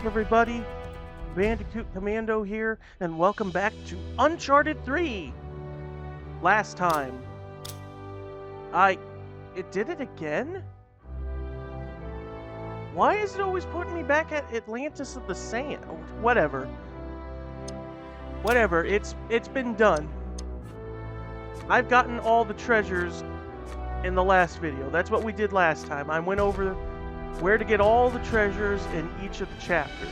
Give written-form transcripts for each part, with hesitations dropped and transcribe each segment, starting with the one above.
everybody, Bandicoot Commando here, and welcome back to Uncharted 3! Last time, it did it again? Why is it always putting me back at Atlantis of the Sand? Whatever. Whatever, it's been done. I've gotten all the treasures in the last video. That's what we did last time. I went over where to get all the treasures in each of the chapters.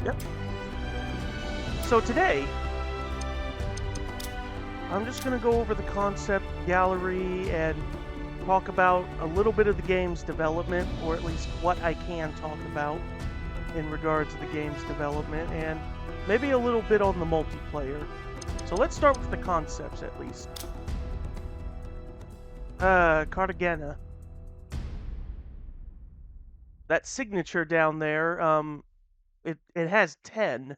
Yep. So today, I'm just going to go over the concept gallery and talk about a little bit of the game's development, or at least what I can talk about in regards to the game's development, and maybe a little bit on the multiplayer. So let's start with the concepts, at least. Cartagena. That signature down there, it has 10.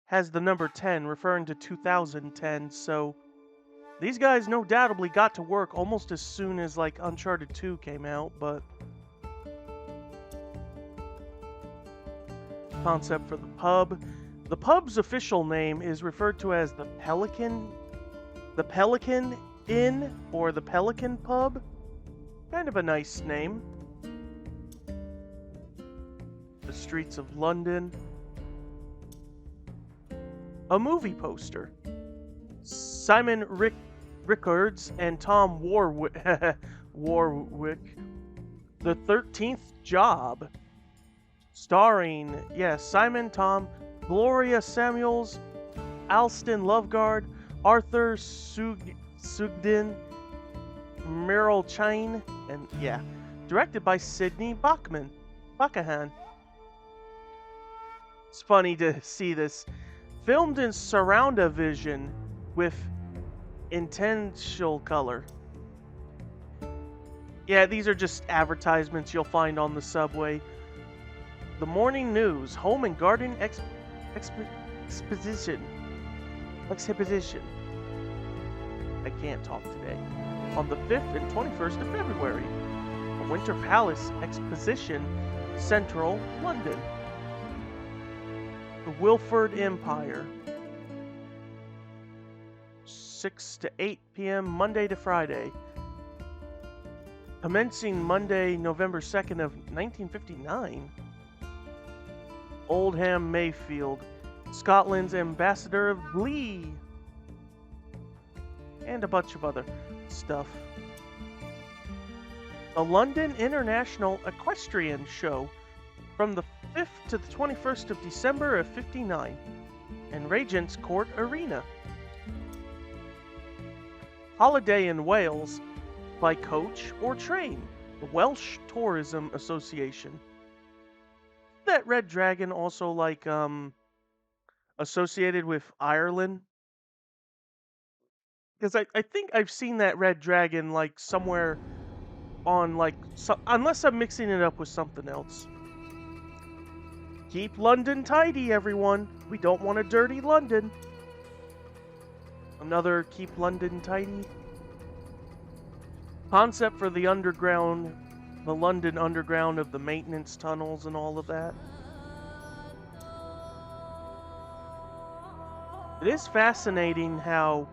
Has the number 10, referring to 2010, so these guys no doubtably got to work almost as soon as, like, Uncharted 2 came out, but... Concept for the pub. The pub's official name is referred to as the Pelican Inn, or the Pelican Pub. Kind of a nice name. The streets of London. A movie poster. Simon Rickards and Tom Warwick. The 13th Job. Starring, Simon, Tom, Gloria Samuels, Alston Loveguard, Arthur Sugden, Meryl Chine, and directed by Sidney Buckahan. It's funny to see this. Filmed in surround-a-vision with intentional color. Yeah, these are just advertisements you'll find on the subway. The Morning News, Home and Garden Exposition. I can't talk today. On the 5th and 21st of February. A Winter Palace Exposition, Central London. The Wilford Empire. 6 to 8 p.m. Monday to Friday. Commencing Monday, November 2nd of 1959. Oldham Mayfield, Scotland's ambassador of glee. And a bunch of other stuff. The London International Equestrian Show from the 5th to the 21st of December of 59 and Regent's Court Arena. Holiday in Wales by coach or train, the Welsh Tourism Association. That red dragon also like associated with Ireland? Because I think I've seen that red dragon like somewhere on like unless I'm mixing it up with something else. Keep London tidy, everyone. We don't want a dirty London. Another keep London tidy. Concept for the underground, the London Underground, of the maintenance tunnels and all of that. It is fascinating how,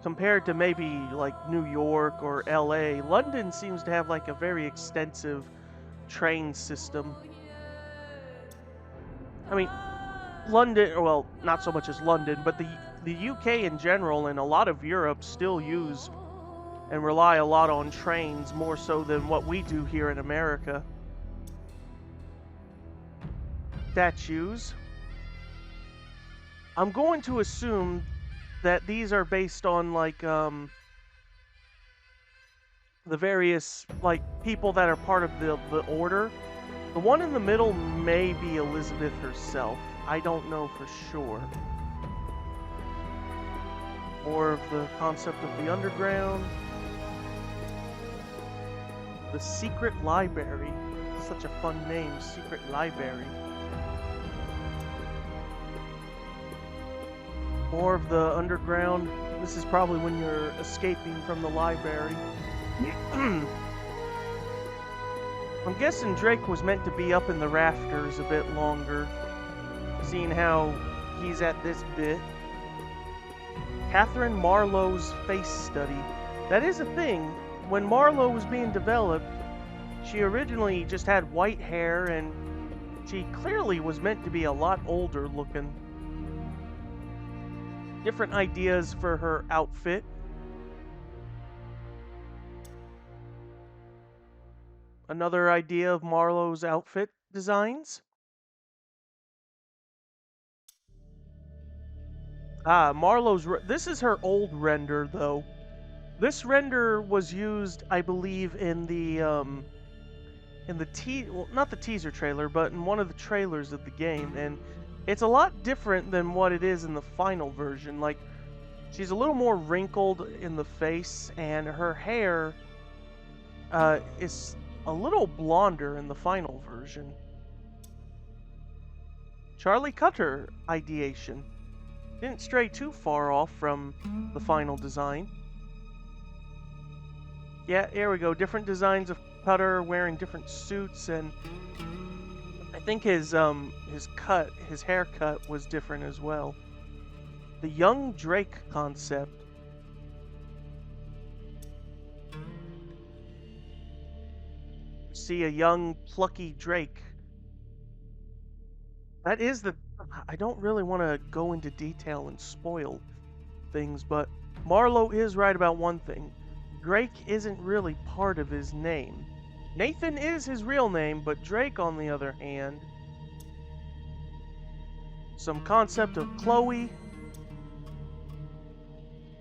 compared to maybe like New York or LA, London seems to have like a very extensive train system. I mean, London, well, not so much as London, but the UK in general and a lot of Europe still use and rely a lot on trains more so than what we do here in America. Statues. I'm going to assume that these are based on like the various like people that are part of the order. The one in the middle may be Elizabeth herself. I don't know for sure. More of the concept of the underground. The Secret Library. Such a fun name, Secret Library. More of the underground This is probably when you're escaping from the library. I'm guessing Drake was meant to be up in the rafters a bit longer, seeing how he's at this bit. Catherine Marlowe's face study. That is a thing. When Marlowe was being developed, she originally just had white hair, and she clearly was meant to be a lot older looking. Different ideas for her outfit. Another idea of Marlowe's outfit designs. This is her old render, though. This render was used, I believe, in the well, not the teaser trailer, but in one of the trailers of the game, and it's a lot different than what it is in the final version. Like, she's a little more wrinkled in the face, and her hair is a little blonder in the final version. Charlie Cutter ideation. Didn't stray too far off from the final design. Yeah, here we go. Different designs of Cutter wearing different suits, and I think his haircut was different as well. The young Drake concept. See a young, plucky Drake. That is the... I don't really want to go into detail and spoil things, but Marlowe is right about one thing. Drake isn't really part of his name. Nathan is his real name, but Drake, on the other hand... Some concept of Chloe.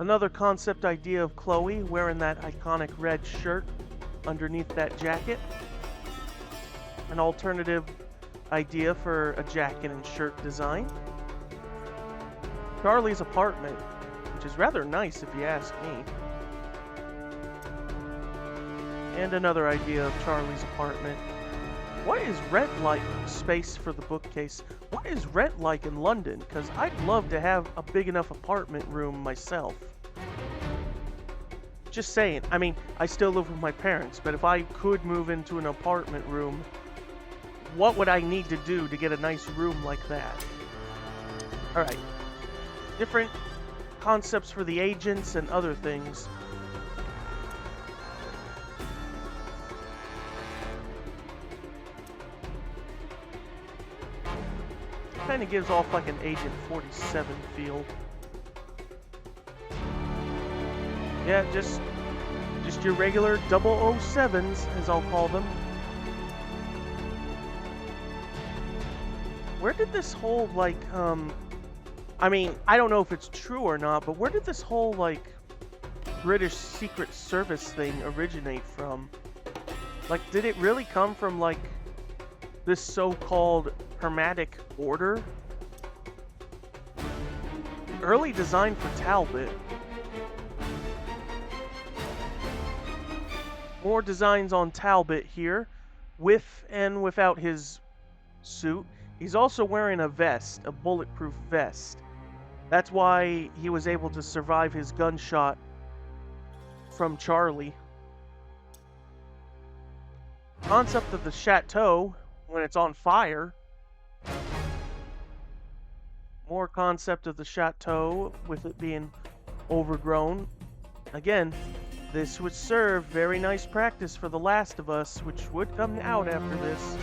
Another concept idea of Chloe wearing that iconic red shirt underneath that jacket. An alternative idea for a jacket and shirt design. Charlie's apartment, which is rather nice if you ask me. And another idea of Charlie's apartment. What is rent like? Space for the bookcase. What is rent like in London? Because I'd love to have a big enough apartment room myself. Just saying. I mean, I still live with my parents, but if I could move into an apartment room, what would I need to do to get a nice room like that? Alright. Different concepts for the agents and other things. Kind of gives off like an Agent 47 feel. Yeah, just your regular 007s, as I'll call them. Where did this whole, like, I mean, I don't know if it's true or not, but where did this whole, like, British Secret Service thing originate from? Like, did it really come from, like, this so-called Hermetic Order? Early design for Talbot. More designs on Talbot here, with and without his suit. He's also wearing a vest, a bulletproof vest. That's why he was able to survive his gunshot from Charlie. Concept of the chateau when it's on fire. More concept of the chateau with it being overgrown. Again, this would serve very nice practice for The Last of Us, which would come out after this.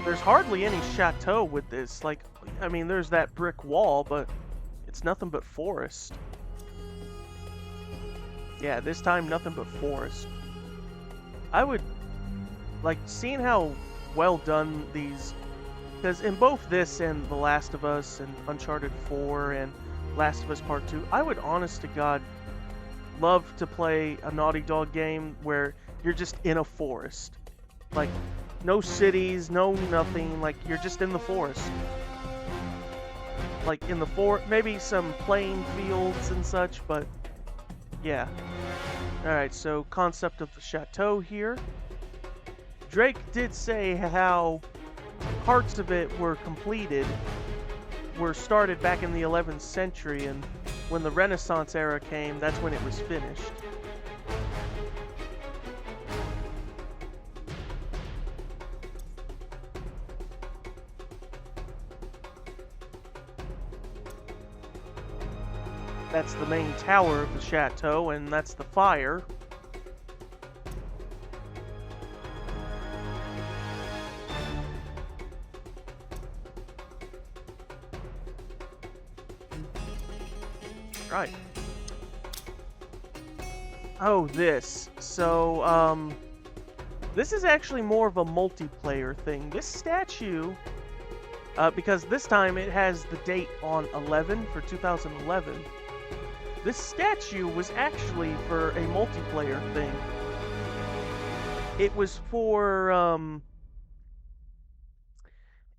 There's hardly any chateau with this. Like, I mean, there's that brick wall, but it's nothing but forest. Yeah, this time nothing but forest. I would like seeing how well done these, because in both this and The Last of Us and Uncharted 4 and Last of Us Part 2, I would honest to God love to play a Naughty Dog game where you're just in a forest. Like, no cities, no nothing, like, you're just in the forest. Like, in the maybe some playing fields and such, but, yeah. Alright, so concept of the chateau here. Drake did say how parts of it were completed, were started back in the 11th century, and when the Renaissance era came, that's when it was finished. That's the main tower of the chateau, and that's the fire. Right. Oh, this. So, this is actually more of a multiplayer thing. This statue, because this time it has the date on 11 for 2011. This statue was actually for a multiplayer thing. It was for,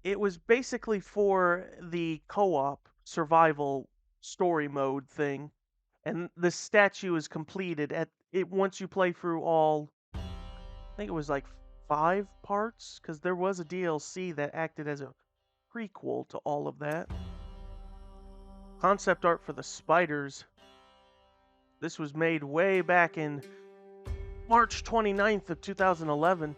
it was basically for the co-op survival story mode thing. And the statue is completed at it once you play through all, I think it was like 5 parts, because there was a DLC that acted as a prequel to all of that. Concept art for the spiders. This was made way back in March 29th of 2011.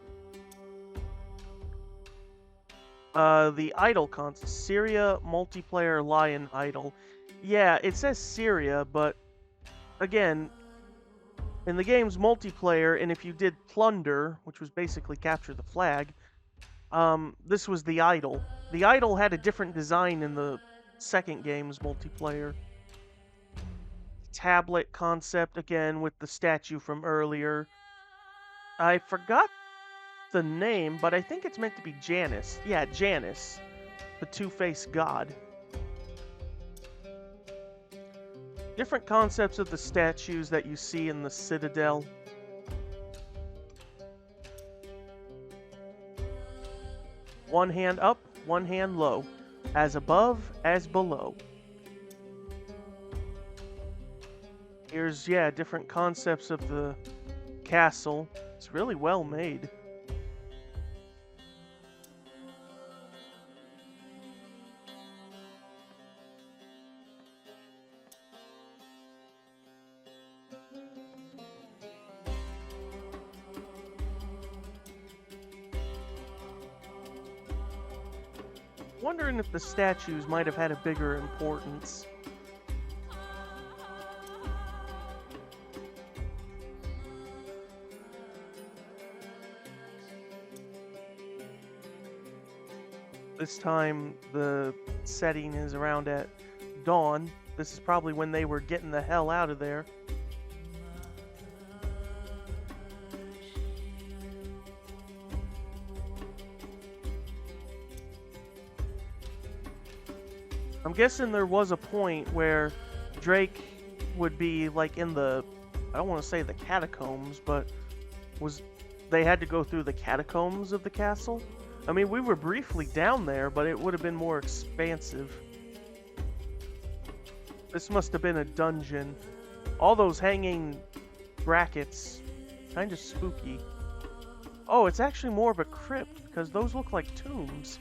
The idol concept, Syria multiplayer lion idol. Yeah, it says Syria, but again, in the game's multiplayer, and if you did plunder, which was basically capture the flag, this was the idol. The idol had a different design in the second game's multiplayer. Tablet concept, again, with the statue from earlier. I forgot the name, but I think it's meant to be Janus. Yeah, Janus, the two-faced god. Different concepts of the statues that you see in the Citadel. One hand up, one hand low. As above, as below. Here's, yeah, different concepts of the castle. It's really well made. Wondering if the statues might have had a bigger importance. This time the setting is around at dawn. This is probably when they were getting the hell out of there. I'm guessing there was a point where Drake would be like in the, I don't want to say the catacombs, but they had to go through the catacombs of the castle? I mean, we were briefly down there, but it would have been more expansive. This must have been a dungeon. All those hanging brackets, kind of spooky. Oh, it's actually more of a crypt, because those look like tombs.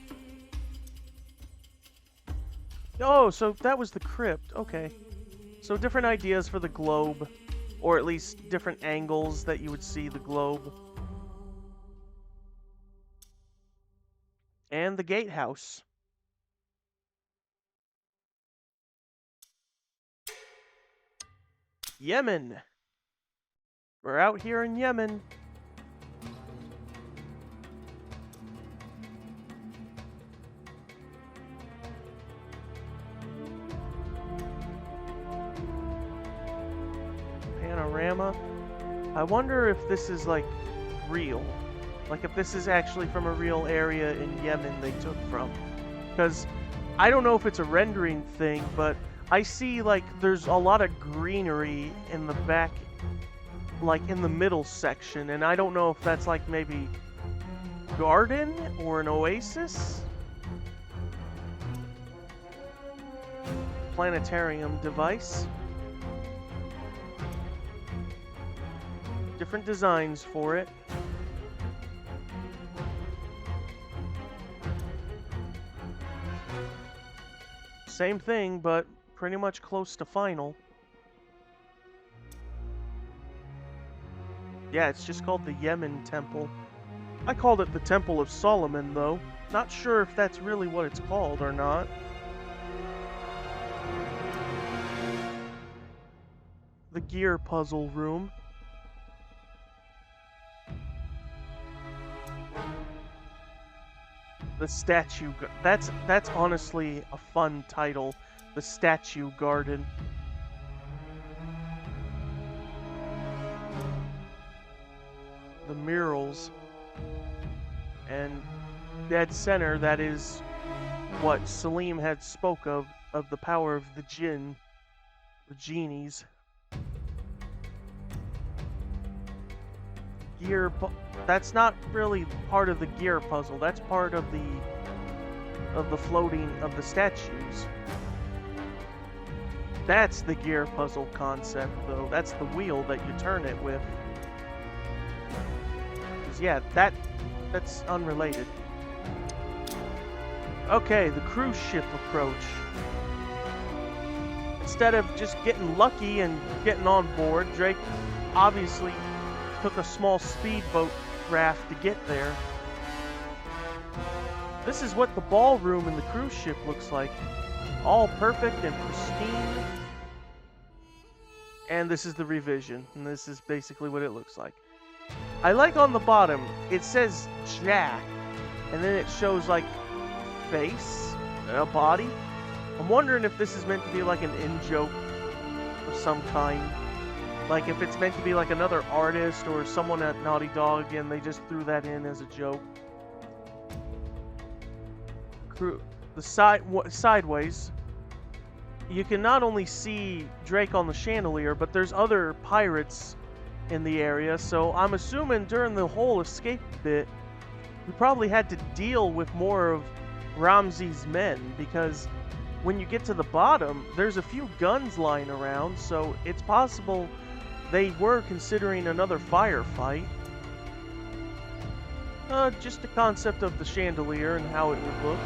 Oh, so that was the crypt. Okay. So different ideas for the globe, or at least different angles that you would see the globe. And the gatehouse. Yemen. We're out here in Yemen. Panorama. I wonder if this is like real. Like if this is actually from a real area in Yemen they took from. Because I don't know if it's a rendering thing, but I see like there's a lot of greenery in the back, like in the middle section, and I don't know if that's like maybe garden or an oasis. Planetarium device. Different designs for it. Same thing, but pretty much close to final. Yeah, it's just called the Yemen Temple. I called it the Temple of Solomon, though. Not sure if that's really what it's called or not. The gear puzzle room. The statue. That's honestly a fun title. The Statue Garden. The murals. And dead center, that is what Salim had spoke of the power of the jinn, the genies. That's not really part of the gear puzzle. That's part of the floating of the statues. That's the gear puzzle concept, though. That's the wheel that you turn it with. 'Cause yeah, that's unrelated. Okay, the cruise ship approach. Instead of just getting lucky and getting on board, Drake obviously took a small speedboat raft to get there. This is what the ballroom in the cruise ship looks like. All perfect and pristine. And this is the revision, and this is basically what it looks like. I like on the bottom, it says Jack, and then it shows like face, a body. I'm wondering if this is meant to be like an in-joke of some kind. Like if it's meant to be like another artist or someone at Naughty Dog and they just threw that in as a joke. The sideways, you can not only see Drake on the chandelier, but there's other pirates in the area, so I'm assuming during the whole escape bit, we probably had to deal with more of Ramsey's men, because when you get to the bottom, there's a few guns lying around, so it's possible they were considering another firefight. Just the concept of the chandelier and how it would look.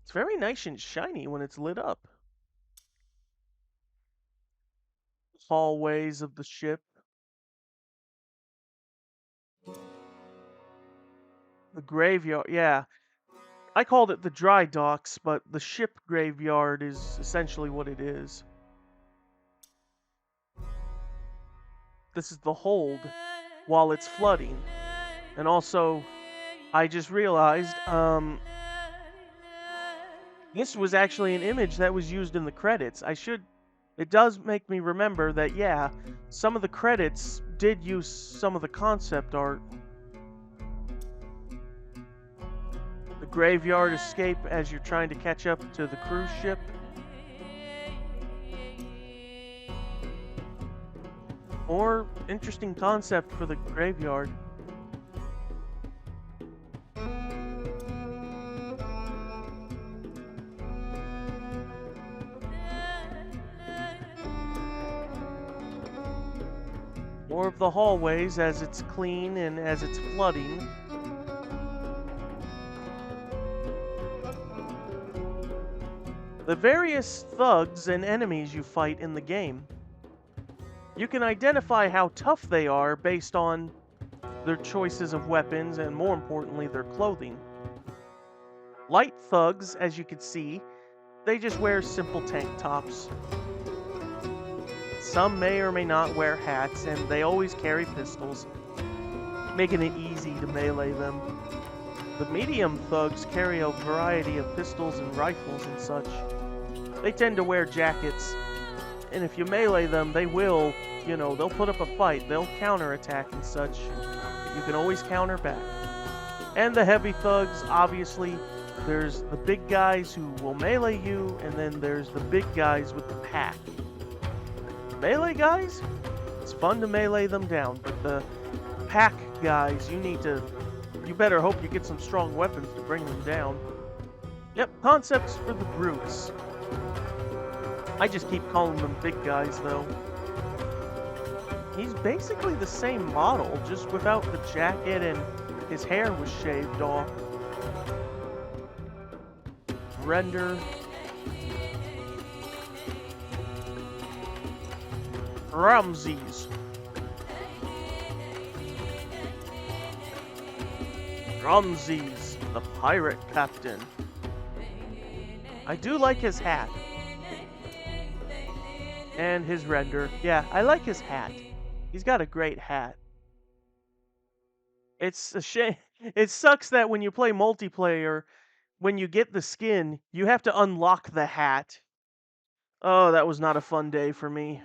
It's very nice and shiny when it's lit up. Hallways of the ship. The graveyard, yeah. I called it the dry docks, but the ship graveyard is essentially what it is. This is the hold while it's flooding. And also, I just realized, this was actually an image that was used in the credits. It does make me remember that, yeah, some of the credits did use some of the concept art. The graveyard escape as you're trying to catch up to the cruise ship. More interesting concept for the graveyard. More of the hallways as it's clean and as it's flooding. The various thugs and enemies you fight in the game. You can identify how tough they are based on their choices of weapons and, more importantly, their clothing. Light thugs, as you can see, they just wear simple tank tops. Some may or may not wear hats, and they always carry pistols, making it easy to melee them. The medium thugs carry a variety of pistols and rifles and such. They tend to wear jackets, and if you melee them, they will, they'll put up a fight, they'll counterattack and such. You can always counter back. And the heavy thugs, obviously, there's the big guys who will melee you, and then there's the big guys with the pack. Melee guys, it's fun to melee them down, but the pack guys, you better hope you get some strong weapons to bring them down. Yep, concepts for the brutes. I just keep calling them big guys, though. He's basically the same model, just without the jacket and his hair was shaved off. render. Ramses. Ramses, the pirate captain. I do like his hat. And his render. Yeah, I like his hat. He's got a great hat. It's a shame. It sucks that when you play multiplayer, when you get the skin, you have to unlock the hat. Oh, that was not a fun day for me.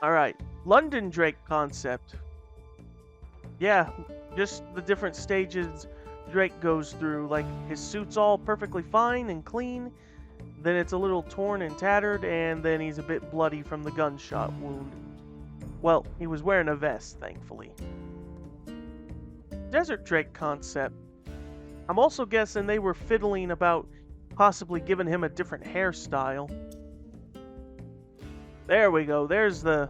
Alright, London Drake concept. Yeah, just the different stages Drake goes through. Like, his suit's all perfectly fine and clean, then it's a little torn and tattered, and then he's a bit bloody from the gunshot wound. Well, he was wearing a vest, thankfully. Desert Drake concept. I'm also guessing they were fiddling about possibly giving him a different hairstyle. There we go. There's the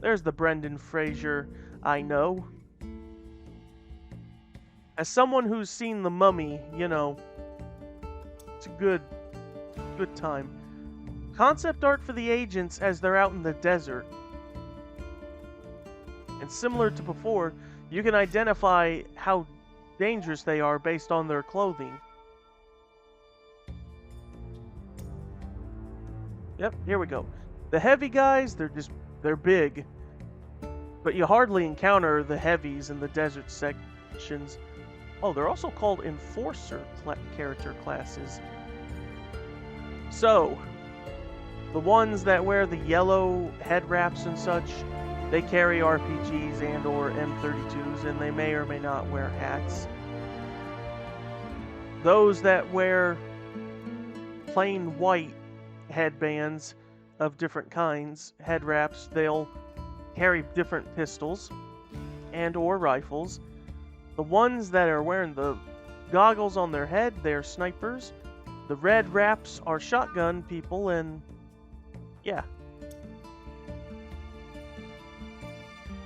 Brendan Fraser I know. As someone who's seen The Mummy, you know, it's a good time. Concept art for the agents as they're out in the desert. And similar to before, you can identify how dangerous they are based on their clothing. Yep, here we go. The heavy guys, they're big. But you hardly encounter the heavies in the desert sections. Oh, they're also called Enforcer character classes. So, the ones that wear the yellow head wraps and such, they carry RPGs and or M32s, and they may or may not wear hats. Those that wear plain white headbands of different kinds, head wraps, they'll carry different pistols and or rifles. The ones that are wearing the goggles on their head, they're snipers. The red wraps are shotgun people, and yeah.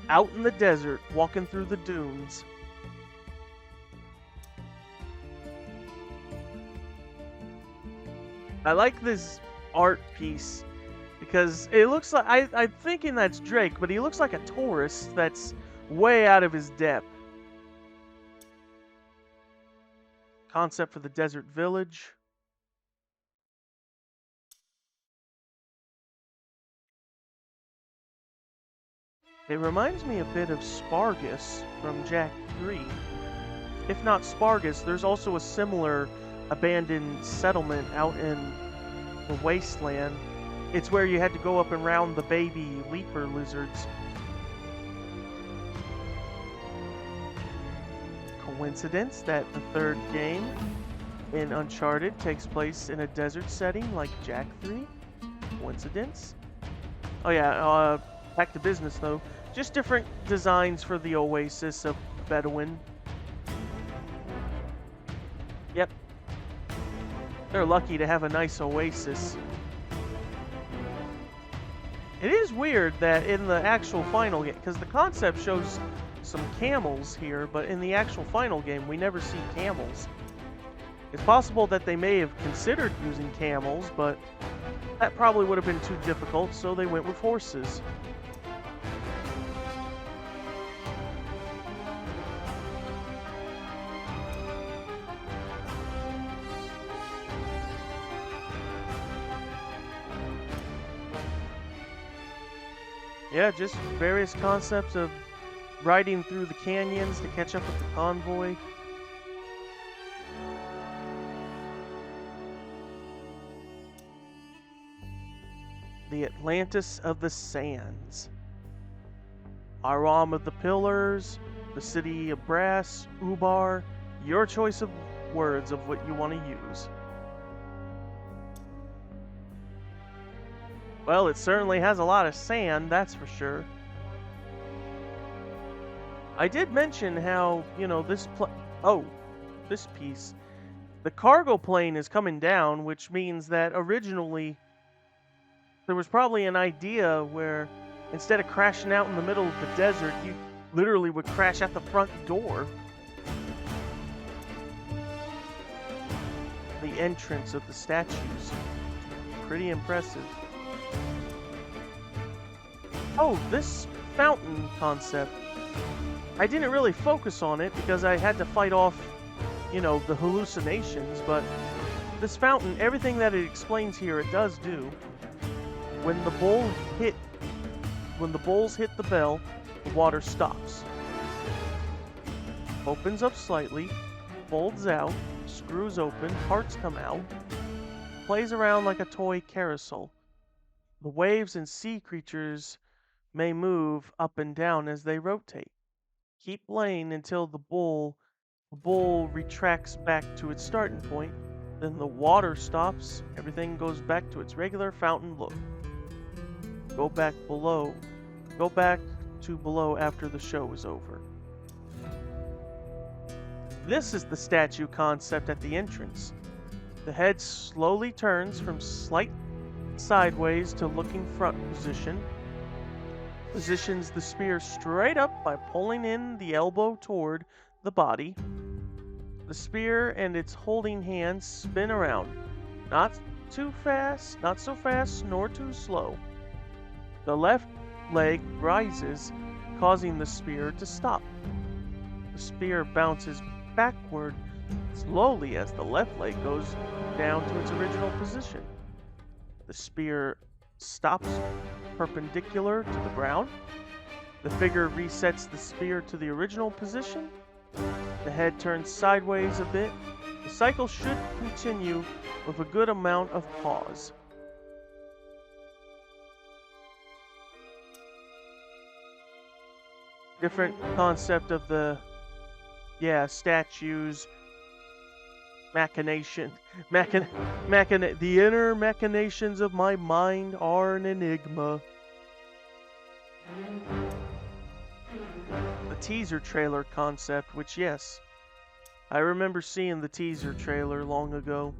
Out in the desert, walking through the dunes. I like this art piece because it looks like, I'm thinking that's Drake, but he looks like a tourist that's way out of his depth. Concept for the desert village. It reminds me a bit of Spargus from Jak 3. If not Spargus, there's also a similar abandoned settlement out in the wasteland. It's where you had to go up and round the baby leaper lizards. Coincidence that the third game in Uncharted takes place in a desert setting like Jak 3? Coincidence? Oh yeah, back to business though. Just different designs for the oasis of Bedouin. Yep. They're lucky to have a nice oasis. It is weird that in the actual final game, because the concept shows some camels here, but in the actual final game, we never see camels. It's possible that they may have considered using camels, but that probably would have been too difficult, so they went with horses. Yeah, just various concepts of riding through the canyons to catch up with the convoy. The Atlantis of the Sands. Aram of the Pillars, the City of Brass, Ubar, your choice of words of what you want to use. Well, it certainly has a lot of sand, that's for sure. I did mention how, you know, this piece. The cargo plane is coming down, which means that originally there was probably an idea where instead of crashing out in the middle of the desert, you literally would crash at the front door. the entrance of the statues. Pretty impressive. Oh, this fountain concept. I didn't really focus on it because I had to fight off, the hallucinations, but this fountain, everything that it explains here, it does do. When the bowls hit the bell, the water stops. Opens up slightly, folds out, screws open, parts come out, plays around like a toy carousel. The waves and sea creatures may move up and down as they rotate. Keep playing until the bowl retracts back to its starting point. Then the water stops, everything goes back to its regular fountain look. Go back to below after the show is over. This is the statue concept at the entrance. The head slowly turns from slight sideways to looking front position. Positions the spear straight up by pulling in the elbow toward the body. The spear and its holding hands spin around, not too fast, not so fast, nor too slow. The left leg rises, causing the spear to stop. The spear bounces backward slowly as the left leg goes down to its original position. The spear stops perpendicular to the ground. The figure resets the spear to the original position. The head turns sideways a bit. The cycle should continue with a good amount of pause. Different concept of the statues, the inner machinations of my mind are an enigma. The teaser trailer concept, which yes, I remember seeing the teaser trailer long ago.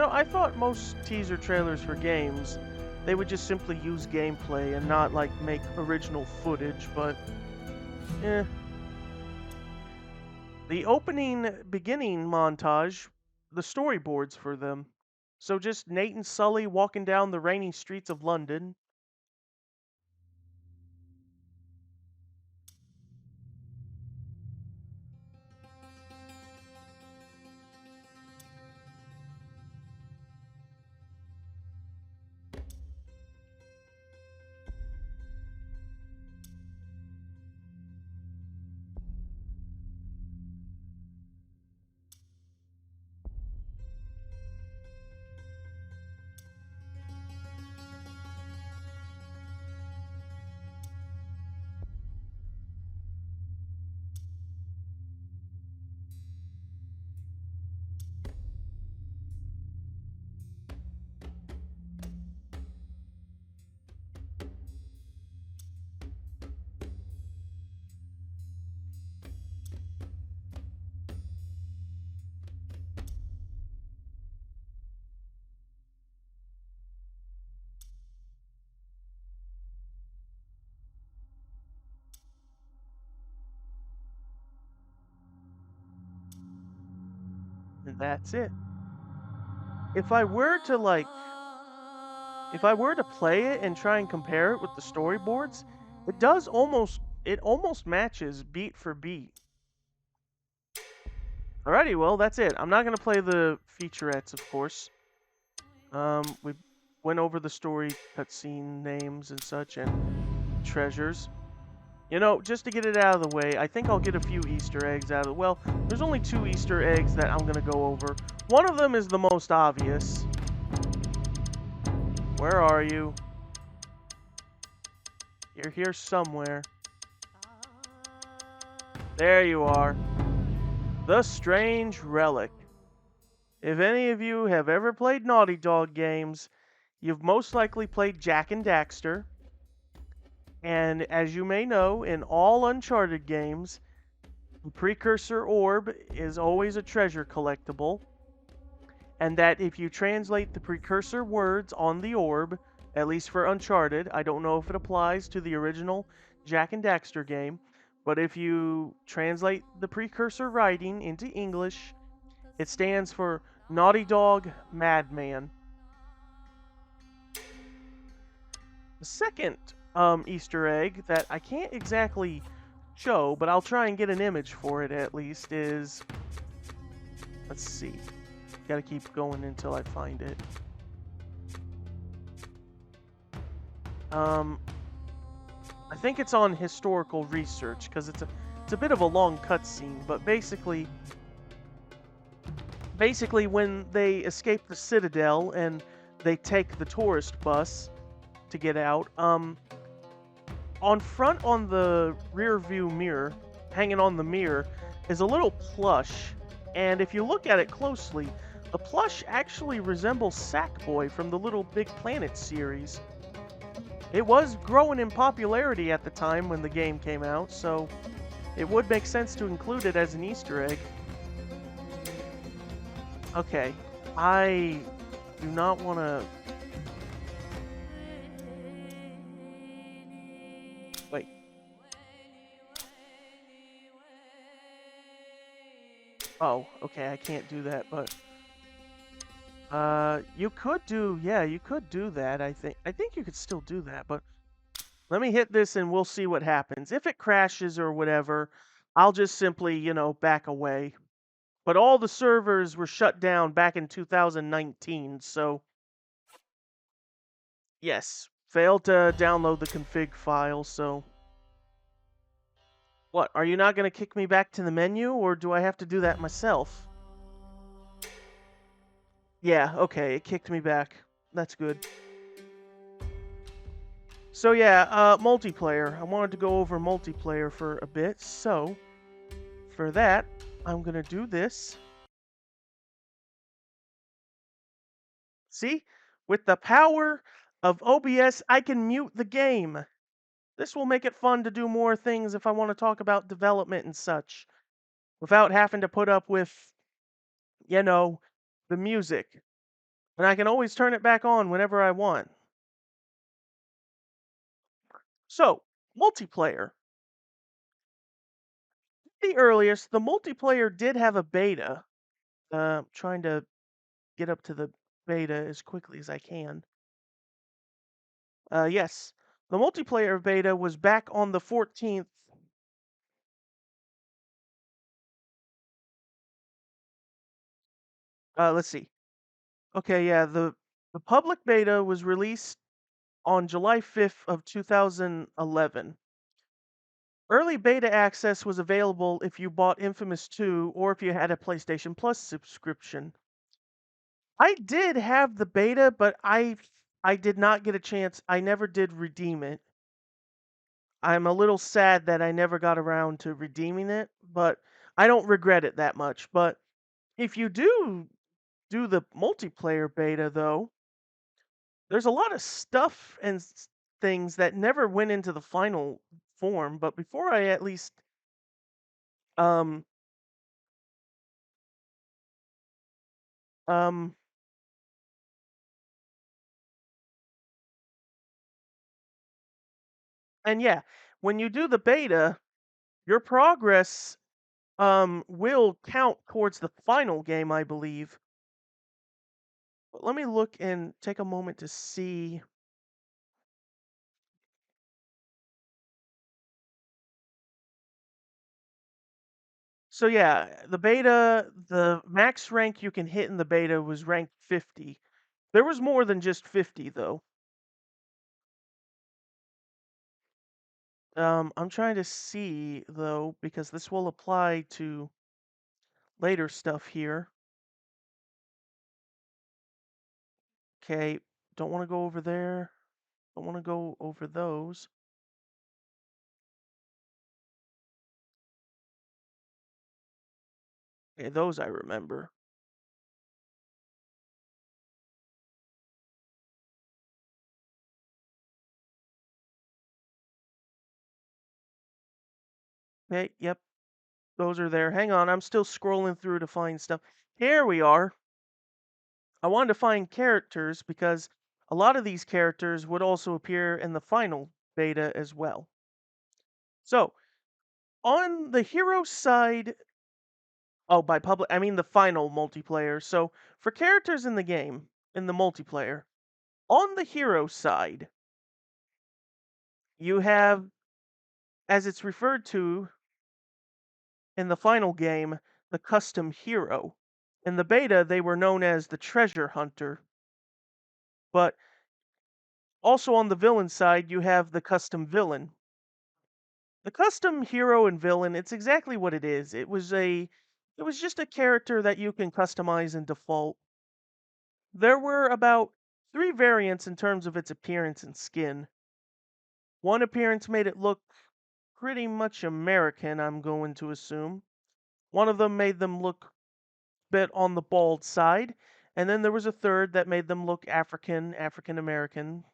I thought most teaser trailers for games, they would just simply use gameplay and not make original footage, but The beginning montage, the storyboards for them. So just Nate and Sully walking down the rainy streets of London. And that's it. If I were to play it and try and compare it with the storyboards, it almost matches beat for beat. Alrighty, well, that's it. I'm not going to play the featurettes, of course. We went over the story cutscene names and such and treasures. Just to get it out of the way, I think I'll get a few Easter eggs out of it. Well, there's only 2 Easter eggs that I'm going to go over. One of them is the most obvious. Where are you? You're here somewhere. There you are. The Strange Relic. If any of you have ever played Naughty Dog games, you've most likely played Jak and Daxter. And as you may know, in all Uncharted games, the precursor orb is always a treasure collectible. and that if you translate the precursor words on the orb, at least for Uncharted, I don't know if it applies to the original Jack and Daxter game, but if you translate the precursor writing into English, it stands for Naughty Dog Madman. The second Easter egg that I can't exactly show, but I'll try and get an image for it at least, is, let's see, gotta keep going until I find it. I think it's on historical research because it's a bit of a long cutscene, but basically when they escape the Citadel and they take the tourist bus to get out, on the rear view mirror, hanging on the mirror, is a little plush, and if you look at it closely, the plush actually resembles Sackboy from the Little Big Planet series. It was growing in popularity at the time when the game came out, so it would make sense to include it as an Easter egg. Okay, I do not want to... Wait. Oh, okay, I can't do that, but... you could do... Yeah, you could do that, I think. I think you could still do that, but... Let me hit this and we'll see what happens. If it crashes or whatever, I'll just simply, back away. But all the servers were shut down back in 2019, so... Yes, failed to download the config file, so... What, are you not going to kick me back to the menu, or do I have to do that myself? Yeah, okay, it kicked me back. That's good. So yeah, multiplayer. I wanted to go over multiplayer for a bit, so... For that, I'm going to do this. See? With the power of OBS, I can mute the game. This will make it fun to do more things if I want to talk about development and such, without having to put up with, the music. And I can always turn it back on whenever I want. So, multiplayer. The earliest, the multiplayer did have a beta. I'm trying to get up to the beta as quickly as I can. Yes, the multiplayer beta was back on the 14th. Let's see. Okay, yeah, the public beta was released on July 5th of 2011. Early beta access was available if you bought Infamous 2 or if you had a PlayStation Plus subscription. I did have the beta, but I did not get a chance. I never did redeem it. I'm a little sad that I never got around to redeeming it, but I don't regret it that much. But if you do the multiplayer beta though, there's a lot of stuff and things that never went into the final form, but before I at least um um and yeah, when you do the beta, your progress will count towards the final game, I believe. But let me look and take a moment to see. So yeah, the max rank you can hit in the beta was rank 50. There was more than just 50 though. I'm trying to see though, because this will apply to later stuff here. Okay, don't want to go over there. Don't want to go over those. Okay, those I remember. Okay, yep, those are there. Hang on, I'm still scrolling through to find stuff. Here we are. I wanted to find characters because a lot of these characters would also appear in the final beta as well. So, on the hero side, oh, by public, I mean the final multiplayer. So, for characters in the game, in the multiplayer, on the hero side, you have, as it's referred to in the final game, the custom hero. In the beta, they were known as the treasure hunter. But also on the villain side, you have the custom villain. The custom hero and villain, it's exactly what it is. It was just a character that you can customize in default. There were about 3 variants in terms of its appearance and skin. One appearance made it look pretty much American, I'm going to assume. One of them made them look a bit on the bald side, and then there was a third that made them look African, African American.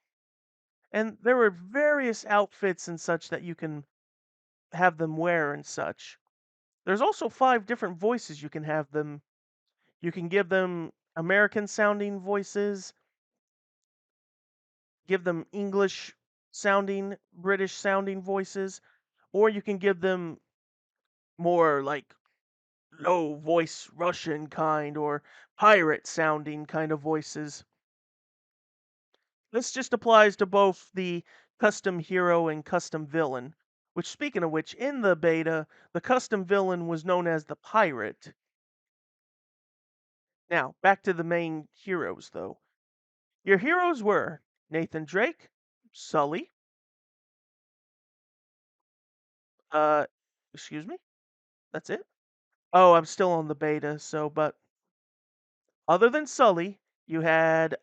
And there were various outfits and such that you can have them wear and such. There's also 5 different voices you can have them. You can give them American sounding voices, give them English sounding, British sounding voices, or you can give them more like low voice Russian kind or pirate sounding kind of voices. This just applies to both the custom hero and custom villain. Which, speaking of which, in the beta, the custom villain was known as the pirate. Now, back to the main heroes, though. Your heroes were Nathan Drake, Sully, uh, excuse me, that's it? Oh, I'm still on the beta, so, but other than Sully, you had,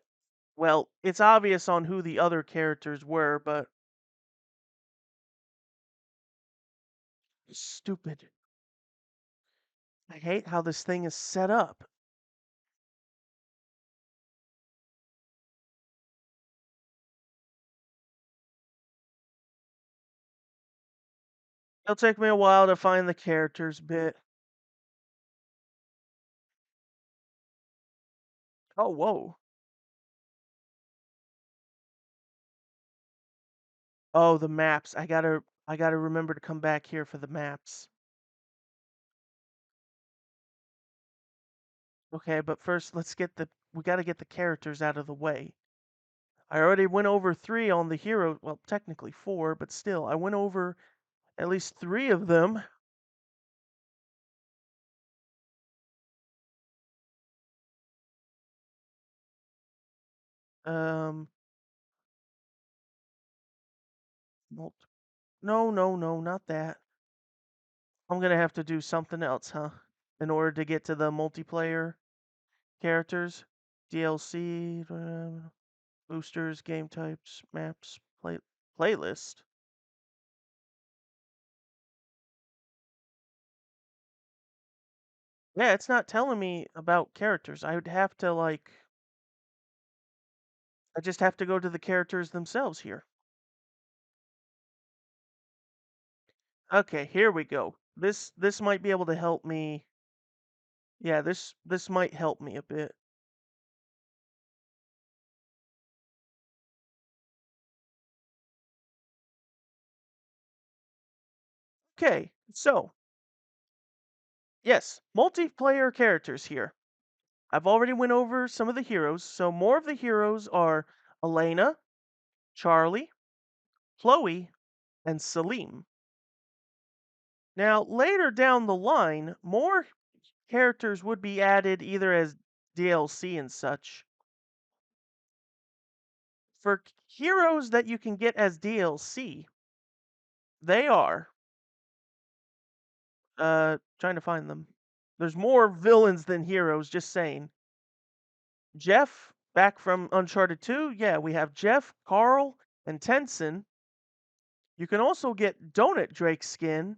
well, it's obvious on who the other characters were, but stupid. I hate how this thing is set up. It'll take me a while to find the characters bit. Oh, whoa. Oh, the maps. I gotta remember to come back here for the maps. Okay, but first we gotta get the characters out of the way. I already went over 3 on the hero, well, technically 4, but still, I went over at least 3 of them. Um, mult- no, no, no, not that. I'm gonna have to do something else, huh? In order to get to the multiplayer characters, DLC, boosters, game types, maps, playlist. Yeah, it's not telling me about characters. I would have to I just have to go to the characters themselves here. Okay, here we go. This might be able to help me. Yeah, this might help me a bit. Okay, so yes, multiplayer characters here. I've already went over some of the heroes, so more of the heroes are Elena, Charlie, Chloe, and Salim. Now, later down the line, more characters would be added either as DLC and such. For heroes that you can get as DLC, they are trying to find them. There's more villains than heroes, just saying. Jeff, back from Uncharted 2, yeah, we have Jeff, Carl, and Tenson. You can also get Donut Drake's skin,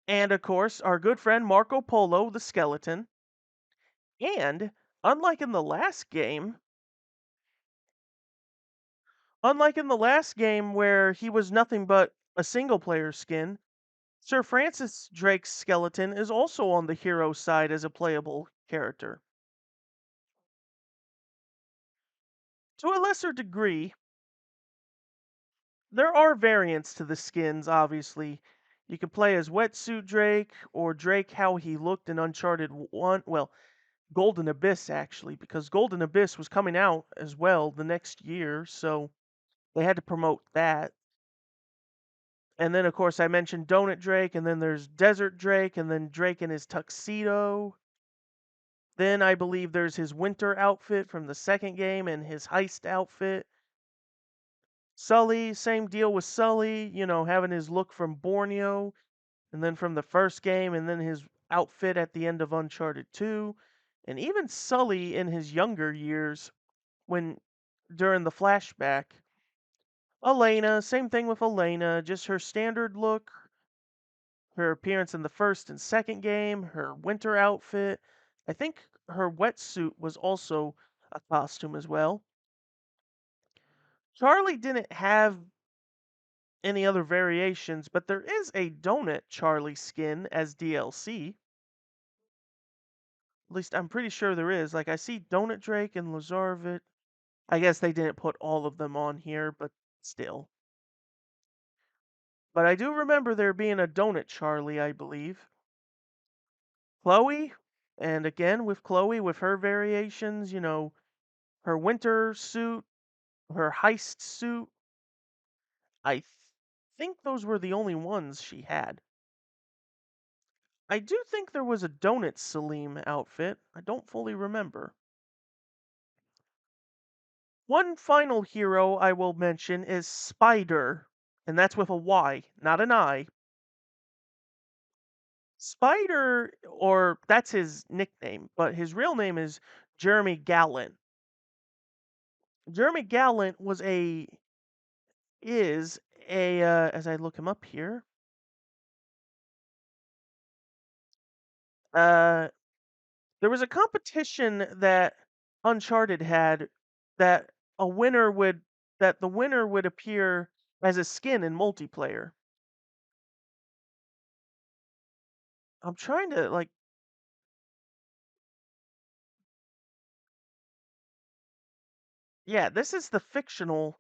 and of course, our good friend Marco Polo, the skeleton. And unlike in the last game, unlike in the last game where he was nothing but a single player skin, Sir Francis Drake's skeleton is also on the hero side as a playable character. To a lesser degree, there are variants to the skins, obviously. You can play as Wetsuit Drake or Drake how he looked in Uncharted 1. Well, Golden Abyss, actually, because Golden Abyss was coming out as well the next year, so they had to promote that. And then, of course, I mentioned Donut Drake, and then there's Desert Drake, and then Drake in his tuxedo. Then I believe there's his winter outfit from the second game and his heist outfit. Sully, same deal with Sully, having his look from Borneo, and then from the first game, and then his outfit at the end of Uncharted 2. And even Sully in his younger years, when during the flashback. Elena, same thing with Elena, just her standard look, her appearance in the first and second game, her winter outfit. I think her wetsuit was also a costume as well. Charlie didn't have any other variations, but there is a Donut Charlie skin as DLC. At least I'm pretty sure there is. Like I see Donut Drake and Lazarevich. I guess they didn't put all of them on here, but still. But I do remember there being a Donut Charlie, I believe. Chloe, and again with Chloe, with her variations, her winter suit, her heist suit. I think those were the only ones she had. I do think there was a Donut Salim outfit. I don't fully remember. One final hero I will mention is Spider, and that's with a Y, not an I. Spider, or that's his nickname, but his real name is Jeremy Gallant. Jeremy Gallant is a as I look him up here. Uh, there was a competition that Uncharted had that a winner would that the winner would appear as a skin in multiplayer. I'm trying to like yeah, this is the fictional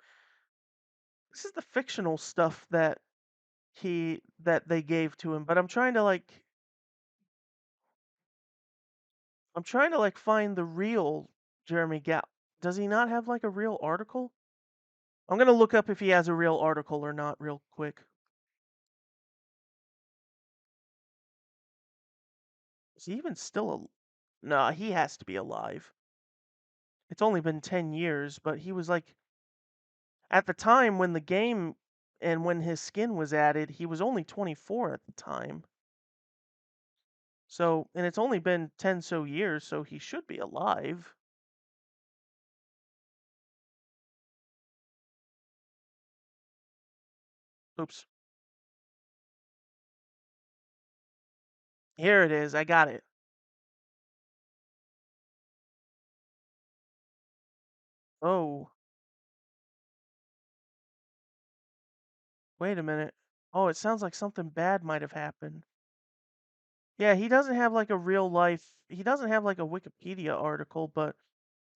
stuff that they gave to him, but I'm trying to find the real Jeremy Gal. Does he not have like a real article? I'm gonna look up if he has a real article or not real quick. Is he even still No, he has to be alive. It's only been 10 years, but he was like at the time when the game and when his skin was added, he was only 24 at the time. So, and it's only been 10 so years, so he should be alive. Oops. Here it is. I got it. Oh, wait a minute. Oh, it sounds like something bad might have happened. Yeah, he doesn't have like a real life, he doesn't have like a Wikipedia article, but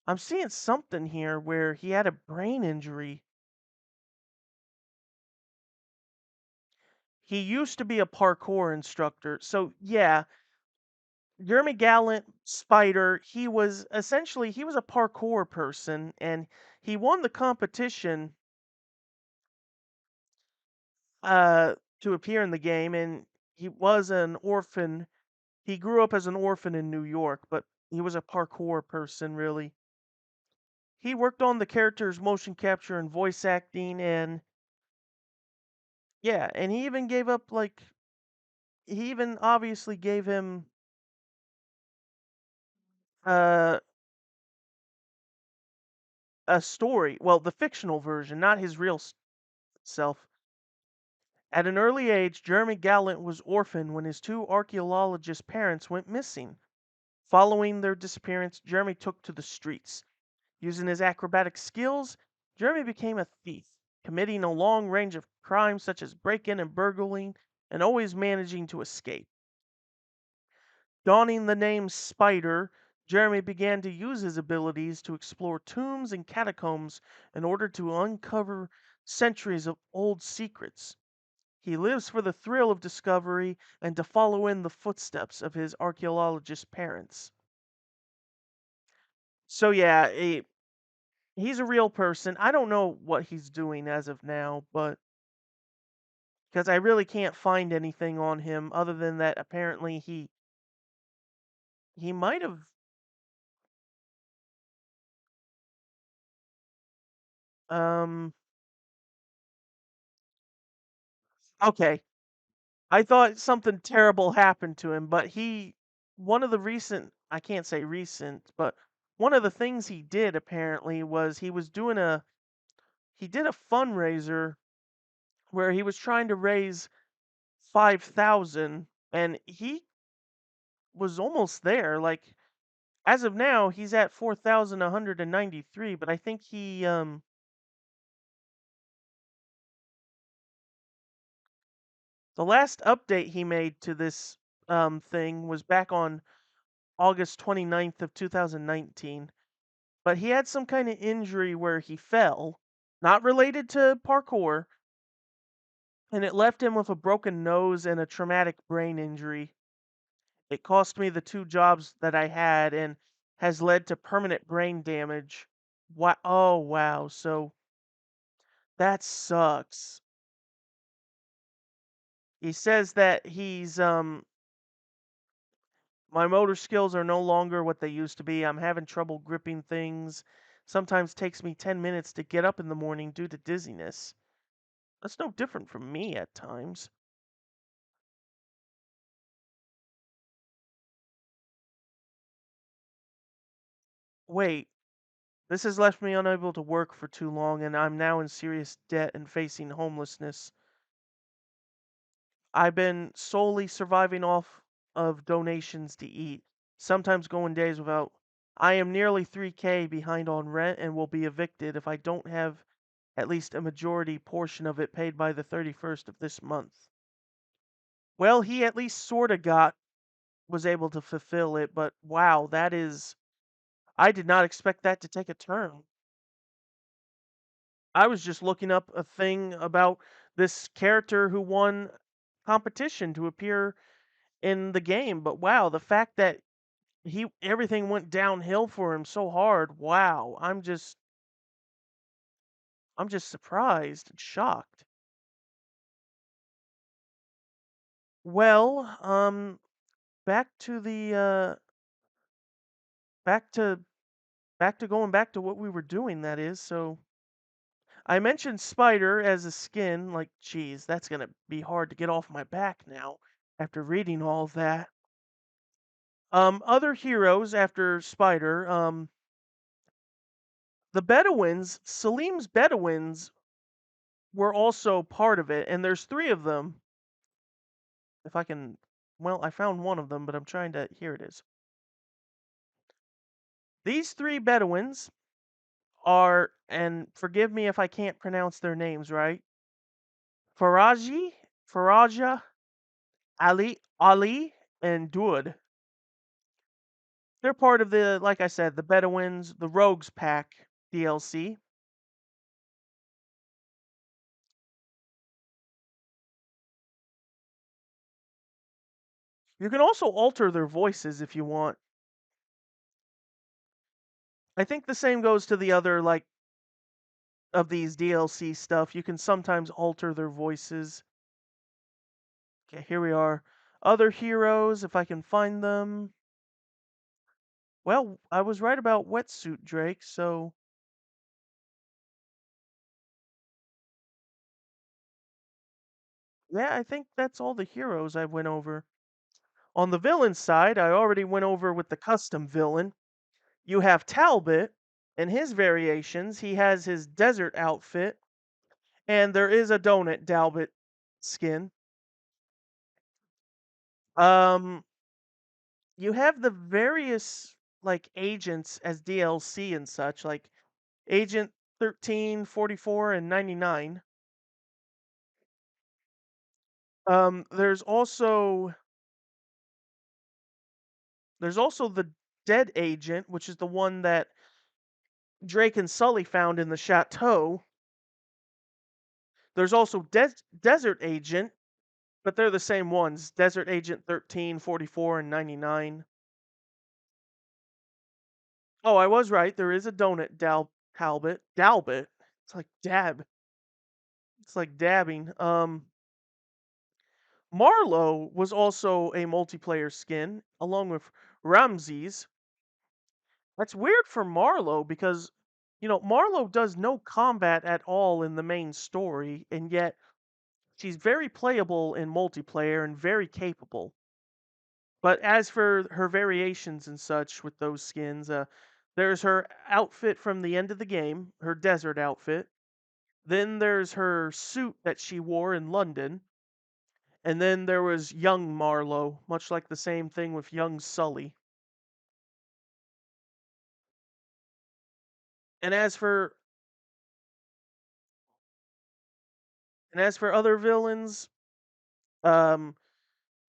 I'm seeing something here where he had a brain injury. He used to be a parkour instructor. So, yeah, Jeremy Gallant, Spider, he was a parkour person and he won the competition to appear in the game, and he was an orphan. He grew up as an orphan in New York, but he was a parkour person really. He worked on the character's motion capture and voice acting, and yeah, and he even obviously gave him uh a story, well, the fictional version, not his real self. At an early age, Jeremy Gallant was orphaned when his two archaeologist parents went missing. Following their disappearance, Jeremy took to the streets. Using his acrobatic skills, Jeremy became a thief, committing a long range of crimes such as break-in and burgling, and always managing to escape. Donning the name Spider, Jeremy began to use his abilities to explore tombs and catacombs in order to uncover centuries of old secrets. He lives for the thrill of discovery and to follow in the footsteps of his archaeologist parents. So yeah, he's a real person. I don't know what he's doing as of now, but because I really can't find anything on him other than that apparently he might have um okay. I thought something terrible happened to him, but one of the recent, I can't say recent, but one of the things he did apparently was he did a fundraiser where he was trying to raise 5,000 and he was almost there. Like as of now, he's at 4,193, but I think the last update he made to this thing was back on August 29th of 2019. But he had some kind of injury where he fell, not related to parkour, and it left him with a broken nose and a traumatic brain injury. It cost me the two jobs that I had and has led to permanent brain damage. Wow. Oh, wow. So that sucks. He says that my motor skills are no longer what they used to be. I'm having trouble gripping things. Sometimes takes me 10 minutes to get up in the morning due to dizziness. That's no different from me at times. Wait, this has left me unable to work for too long, and I'm now in serious debt and facing homelessness. I've been solely surviving off of donations to eat, sometimes going days without. I am nearly 3K behind on rent and will be evicted if I don't have at least a majority portion of it paid by the 31st of this month. Well, he at least sort of was able to fulfill it, but wow, I did not expect that to take a turn. I was just looking up a thing about this character who won competition to appear in the game, but wow, the fact that he everything went downhill for him so hard. Wow, I'm just surprised and shocked. Well, back to the back to back to going back to what we were doing that is. So I mentioned Spider as a skin, like geez, that's going to be hard to get off my back now after reading all of that. Other heroes after Spider, the Bedouins, Salim's Bedouins were also part of it, and there's three of them. If I can, well, I found one of them, but I'm trying to, here it is. These three Bedouins are, and forgive me if I can't pronounce their names right, Faraji, Faraja, Ali, and Duud. They're part of the, like I said, the Bedouins, the Rogues Pack DLC. You can also alter their voices if you want. I think the same goes to the other like of these DLC stuff. You can sometimes alter their voices. Okay, here we are. Other heroes, if I can find them. Well, I was right about Wetsuit Drake, so yeah, I think that's all the heroes I went over. On the villain side, I already went over with the custom villain. You have Talbot and his variations. He has his desert outfit, and there is a donut Talbot skin. Um, you have the various like agents as DLC and such, like Agent 13, 44, and 99. Um, there's also there's also Dead Agent, which is the one that Drake and Sully found in the chateau. There's also Desert Agent, but they're the same ones. Desert Agent 13, 44, and 99. Oh, I was right. There is a donut Talbot. Dalbit. It's like dab. It's like dabbing. Marlowe was also a multiplayer skin, along with Ramses. That's weird for Marlowe because, Marlowe does no combat at all in the main story, and yet she's very playable in multiplayer and very capable. But as for her variations and such with those skins, there's her outfit from the end of the game, her desert outfit. Then there's her suit that she wore in London. And then there was young Marlowe, much like the same thing with young Sully. And as for other villains, um,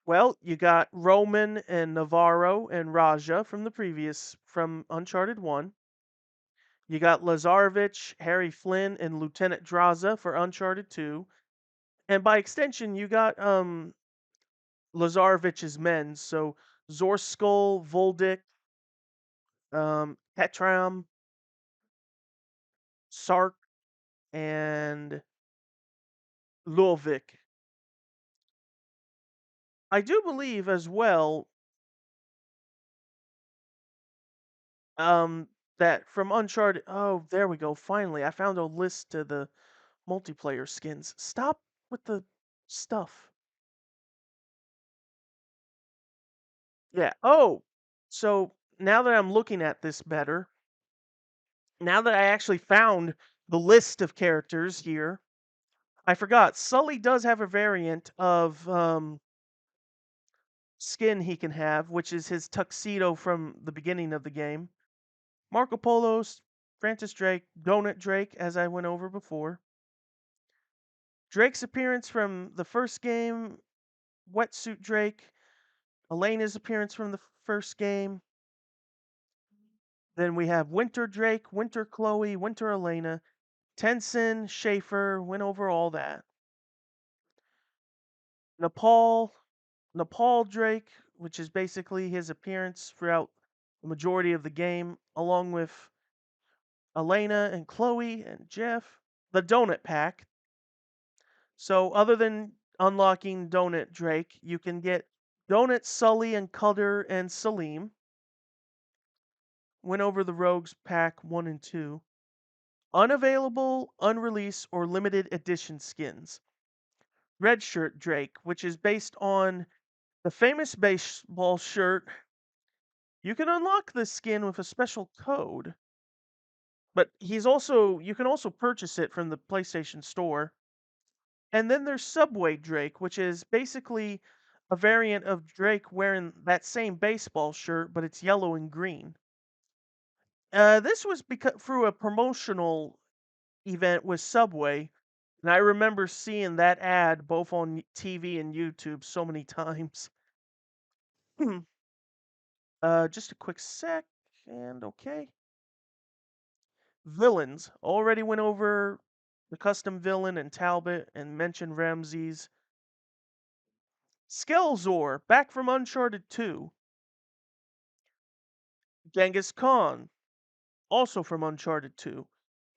well, you got Roman and Navarro and Raja from Uncharted 1. You got Lazarevich, Harry Flynn, and Lieutenant Draza for Uncharted 2. And by extension, you got Lazarevich's men, so Zorskol, Voldik, Petram, Sark, and Lulvik. I do believe as well that from Uncharted. Oh, there we go. Finally, I found a list to the multiplayer skins. Stop with the stuff. Yeah. Oh, so now that I'm looking at this better, now that I actually found the list of characters here, I forgot. Sully does have a variant of skin he can have, which is his tuxedo from the beginning of the game. Marco Polo's, Francis Drake, Donut Drake, as I went over before. Drake's appearance from the first game, Wetsuit Drake. Elena's appearance from the first game. Then we have Winter Drake, Winter Chloe, Winter Elena, Tenson, Schaefer, went over all that. Nepal, Nepal Drake, which is basically his appearance throughout the majority of the game, along with Elena and Chloe and Jeff. The Donut Pack. So, other than unlocking Donut Drake, you can get Donut Sully and Cutter and Salim. Went over the Rogues Pack 1 and 2. Unavailable, unreleased, or limited edition skins. Red Shirt Drake, which is based on the famous baseball shirt. You can unlock this skin with a special code, but you can also purchase it from the PlayStation Store. And then there's Subway Drake, which is basically a variant of Drake wearing that same baseball shirt, but it's yellow and green. This was through a promotional event with Subway, and I remember seeing that ad both on TV and YouTube so many times. Just a quick sec, and okay. Villains. Already went over the custom villain and Talbot and mentioned Ramses. Skelzor, back from Uncharted 2. Genghis Khan, also from Uncharted 2.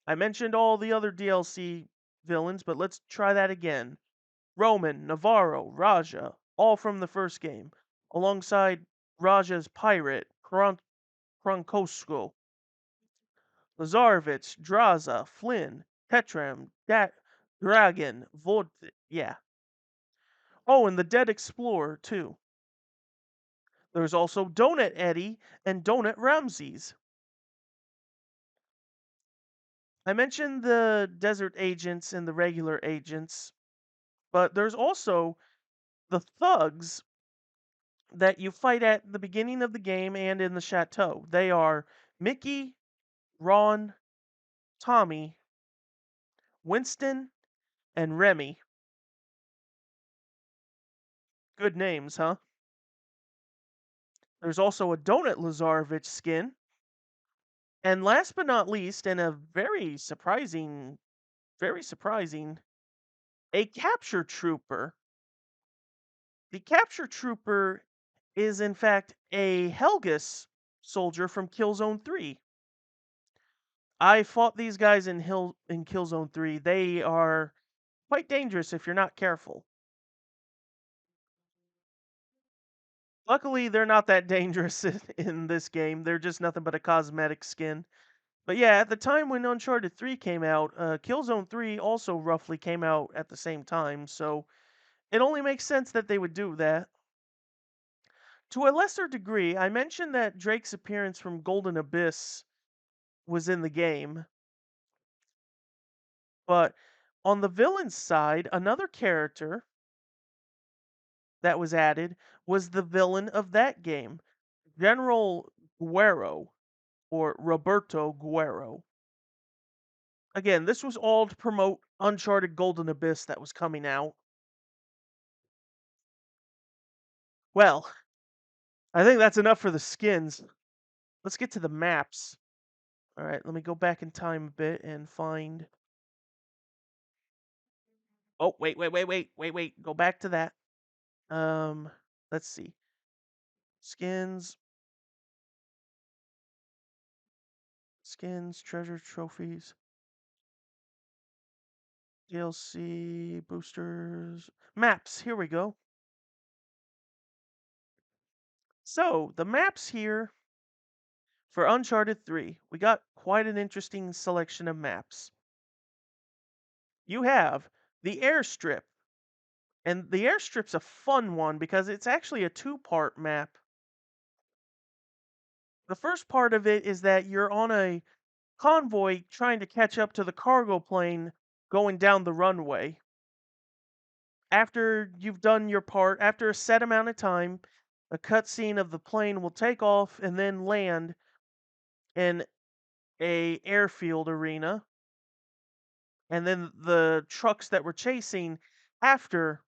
I mentioned all the other DLC villains, but let's try that again. Roman, Navarro, Raja, all from the first game, alongside Raja's pirate, Kronkosko, Lazarevich, Draza, Flynn, Petram, Dragon, yeah. Oh, and the Dead Explorer, too. There's also Donut Eddie and Donut Ramses. I mentioned the desert agents and the regular agents, but there's also the thugs that you fight at the beginning of the game and in the chateau. They are Mickey, Ron, Tommy, Winston, and Remy. Good names, huh? There's also a Donut Lazarevich skin. And last but not least, and a very surprising, a capture trooper. The capture trooper is in fact a Helgus soldier from Killzone 3. I fought these guys in Killzone 3. They are quite dangerous if you're not careful. Luckily, they're not that dangerous in this game. They're just nothing but a cosmetic skin. But yeah, at the time when Uncharted 3 came out, Killzone 3 also roughly came out at the same time, so it only makes sense that they would do that. To a lesser degree, I mentioned that Drake's appearance from Golden Abyss was in the game, but on the villain's side, another character that was added was the villain of that game, General Guerrero, or Roberto Guerrero. Again, this was all to promote Uncharted Golden Abyss that was coming out. Well, I think that's enough for the skins. Let's get to the maps. All right, let me go back in time a bit and find. Oh, wait. Go back to that. Um, let's see. Skins, treasure trophies, DLC, boosters, maps. Here we go. So, the maps here for Uncharted 3, we got quite an interesting selection of maps. You have the airstrip, and the airstrip's a fun one because it's actually a two-part map. The first part of it is that you're on a convoy trying to catch up to the cargo plane going down the runway. After you've done your part, after a set amount of time, a cutscene of the plane will take off and then land in a airfield arena, and then the trucks that were chasing after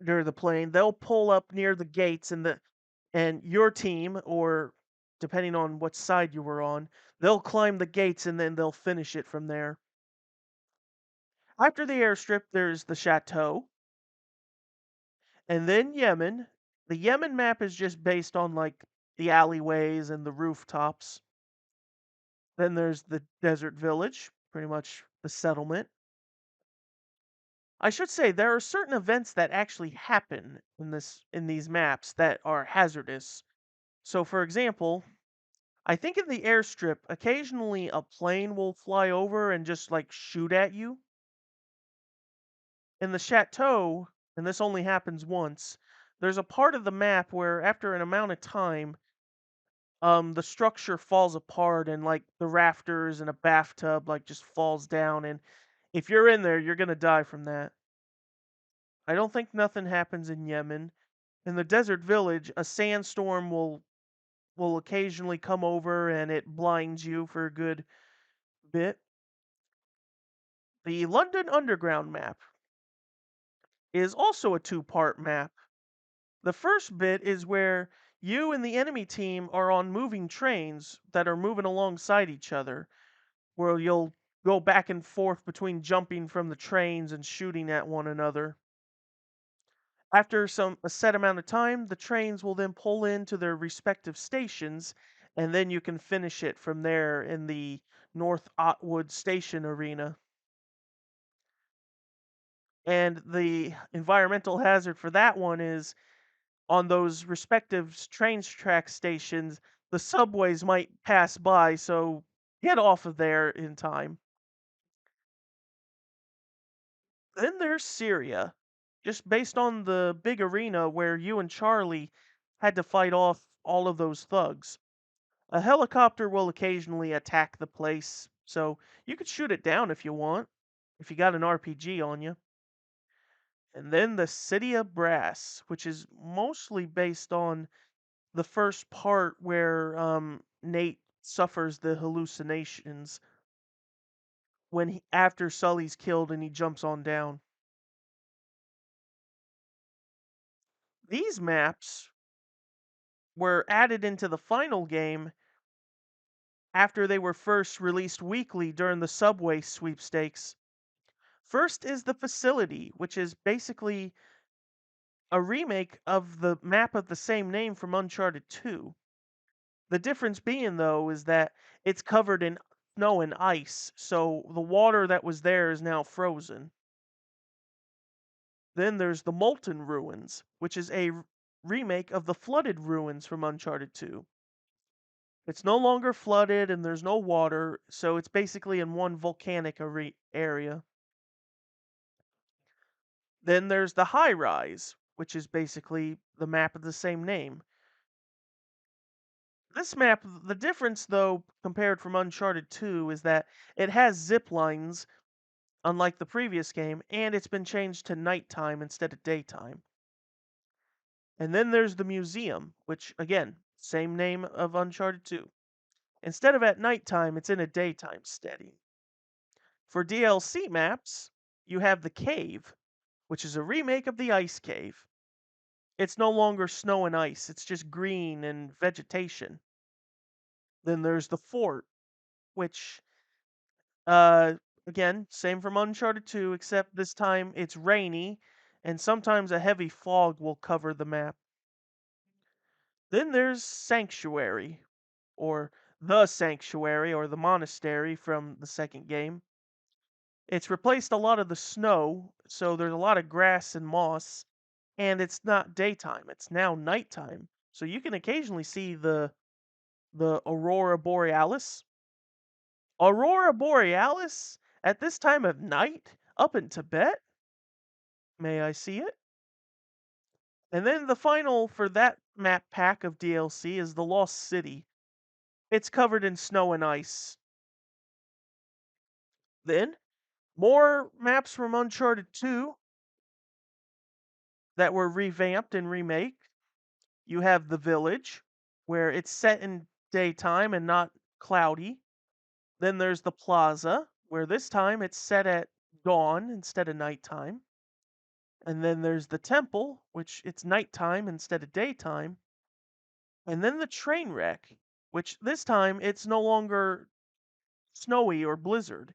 near the plane, they'll pull up near the gates, and your team, or depending on what side you were on, they'll climb the gates and then they'll finish it from there. After the airstrip, there's the chateau, and then Yemen. The Yemen map is just based on like the alleyways and the rooftops. Then there's the desert village, pretty much the settlement. I should say there are certain events that actually happen in these maps that are hazardous. So for example, I think in the airstrip, occasionally a plane will fly over and just like shoot at you. In the chateau, and this only happens once, there's a part of the map where after an amount of time, the structure falls apart and like the rafters and a bathtub like just falls down, and if you're in there, you're gonna die from that. I don't think nothing happens in Yemen. In the desert village, a sandstorm will occasionally come over and it blinds you for a good bit. The London Underground map is also a two-part map. The first bit is where you and the enemy team are on moving trains that are moving alongside each other, where you'll go back and forth between jumping from the trains and shooting at one another. After a set amount of time, the trains will then pull into their respective stations, and then you can finish it from there in the North Otwood Station Arena. And the environmental hazard for that one is on those respective train track stations, the subways might pass by, so get off of there in time. Then there's Syria, just based on the big arena where you and Charlie had to fight off all of those thugs. A helicopter will occasionally attack the place, so you could shoot it down if you want, if you got an RPG on you. And then the City of Brass, which is mostly based on the first part where Nate suffers the hallucinations after Sully's killed and he jumps on down. These maps were added into the final game after they were first released weekly during the Subway sweepstakes. First is the facility, which is basically a remake of the map of the same name from Uncharted 2. The difference being, though, is that it's covered in snow and ice, so the water that was there is now frozen. Then there's the Molten Ruins, which is a remake of the flooded ruins from Uncharted 2. It's no longer flooded and there's no water, so it's basically in one volcanic area. Then there's the High Rise, which is basically the map of the same name. This map, the difference though, compared from Uncharted 2, is that it has zip lines, unlike the previous game, and it's been changed to nighttime instead of daytime. And then there's the museum, which, again, same name of Uncharted 2. Instead of at nighttime, it's in a daytime setting. For DLC maps, you have the cave, which is a remake of the ice cave. It's no longer snow and ice, it's just green and vegetation. Then there's the fort, which, uh, again, same from Uncharted 2, except this time it's rainy, and sometimes a heavy fog will cover the map. Then there's Sanctuary, or the Sanctuary, or the Monastery from the second game. It's replaced a lot of the snow, so there's a lot of grass and moss, and it's not daytime, it's now nighttime. So you can occasionally see the aurora borealis. Aurora borealis at this time of night up in Tibet? May I see it? And then the final for that map pack of DLC is the Lost City. It's covered in snow and ice. Then more maps from Uncharted 2 that were revamped and remade. You have the village, where it's set in daytime and not cloudy. Then there's the plaza, where this time it's set at dawn instead of nighttime. And then there's the temple, which it's nighttime instead of daytime. And then the train wreck, which this time it's no longer snowy or blizzard.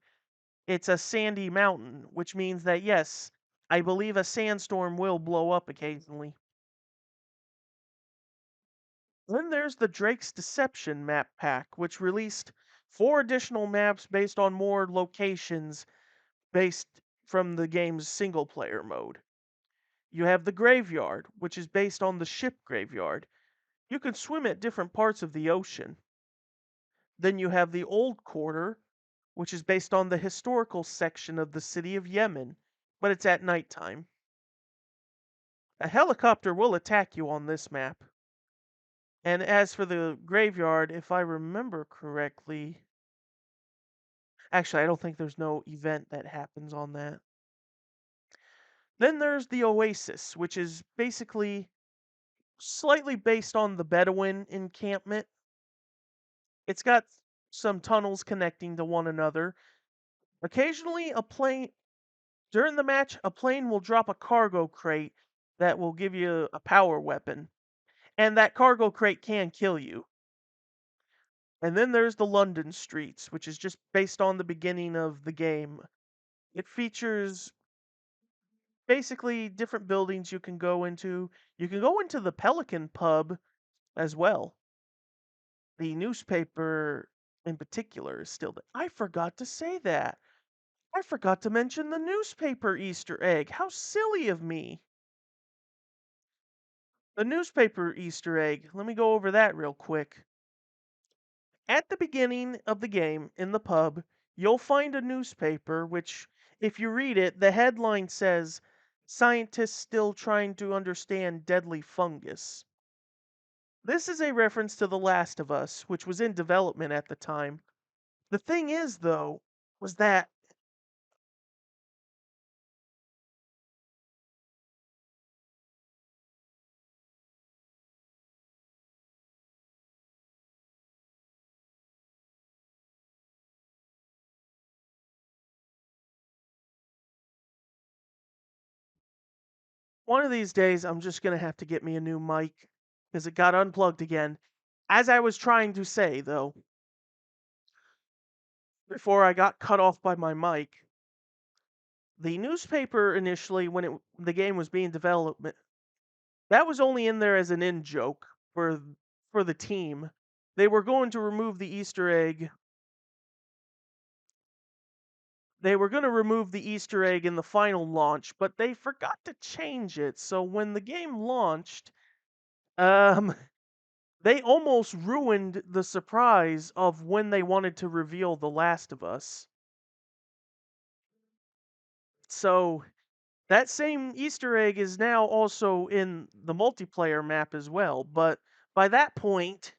It's a sandy mountain, which means that yes, I believe a sandstorm will blow up occasionally. Then there's the Drake's Deception map pack, which released 4 additional maps based on more locations based from the game's single player mode. You have the Graveyard, which is based on the ship graveyard. You can swim at different parts of the ocean. Then you have the Old Quarter, which is based on the historical section of the city of Yemen, but it's at nighttime. A helicopter will attack you on this map. And as for the graveyard, if I remember correctly, actually, I don't think there's no event that happens on that. Then there's the Oasis, which is basically slightly based on the Bedouin encampment. It's got some tunnels connecting to one another. Occasionally, during the match, a plane will drop a cargo crate that will give you a power weapon, and that cargo crate can kill you. And then there's the London streets, which is just based on the beginning of the game. It features basically different buildings you can go into. You can go into the Pelican pub as well. The newspaper in particular is still there. I forgot to say that. I forgot to mention the newspaper Easter egg. How silly of me. The newspaper Easter egg. Let me go over that real quick. At the beginning of the game in the pub, you'll find a newspaper which, if you read it, the headline says, "Scientists still trying to understand deadly fungus." This is a reference to The Last of Us, which was in development at the time. The thing is, though, was that one of these days I'm just going to have to get me a new mic. because it got unplugged again. As I was trying to say, though, before I got cut off by my mic, the newspaper initially, when the game was being developed, that was only in there as an in joke for the team. They were going to remove the Easter egg. They were going to remove the Easter egg in the final launch, but they forgot to change it. So when the game launched, um, they almost ruined the surprise of when they wanted to reveal The Last of Us. So that same Easter egg is now also in the multiplayer map as well, but by that point,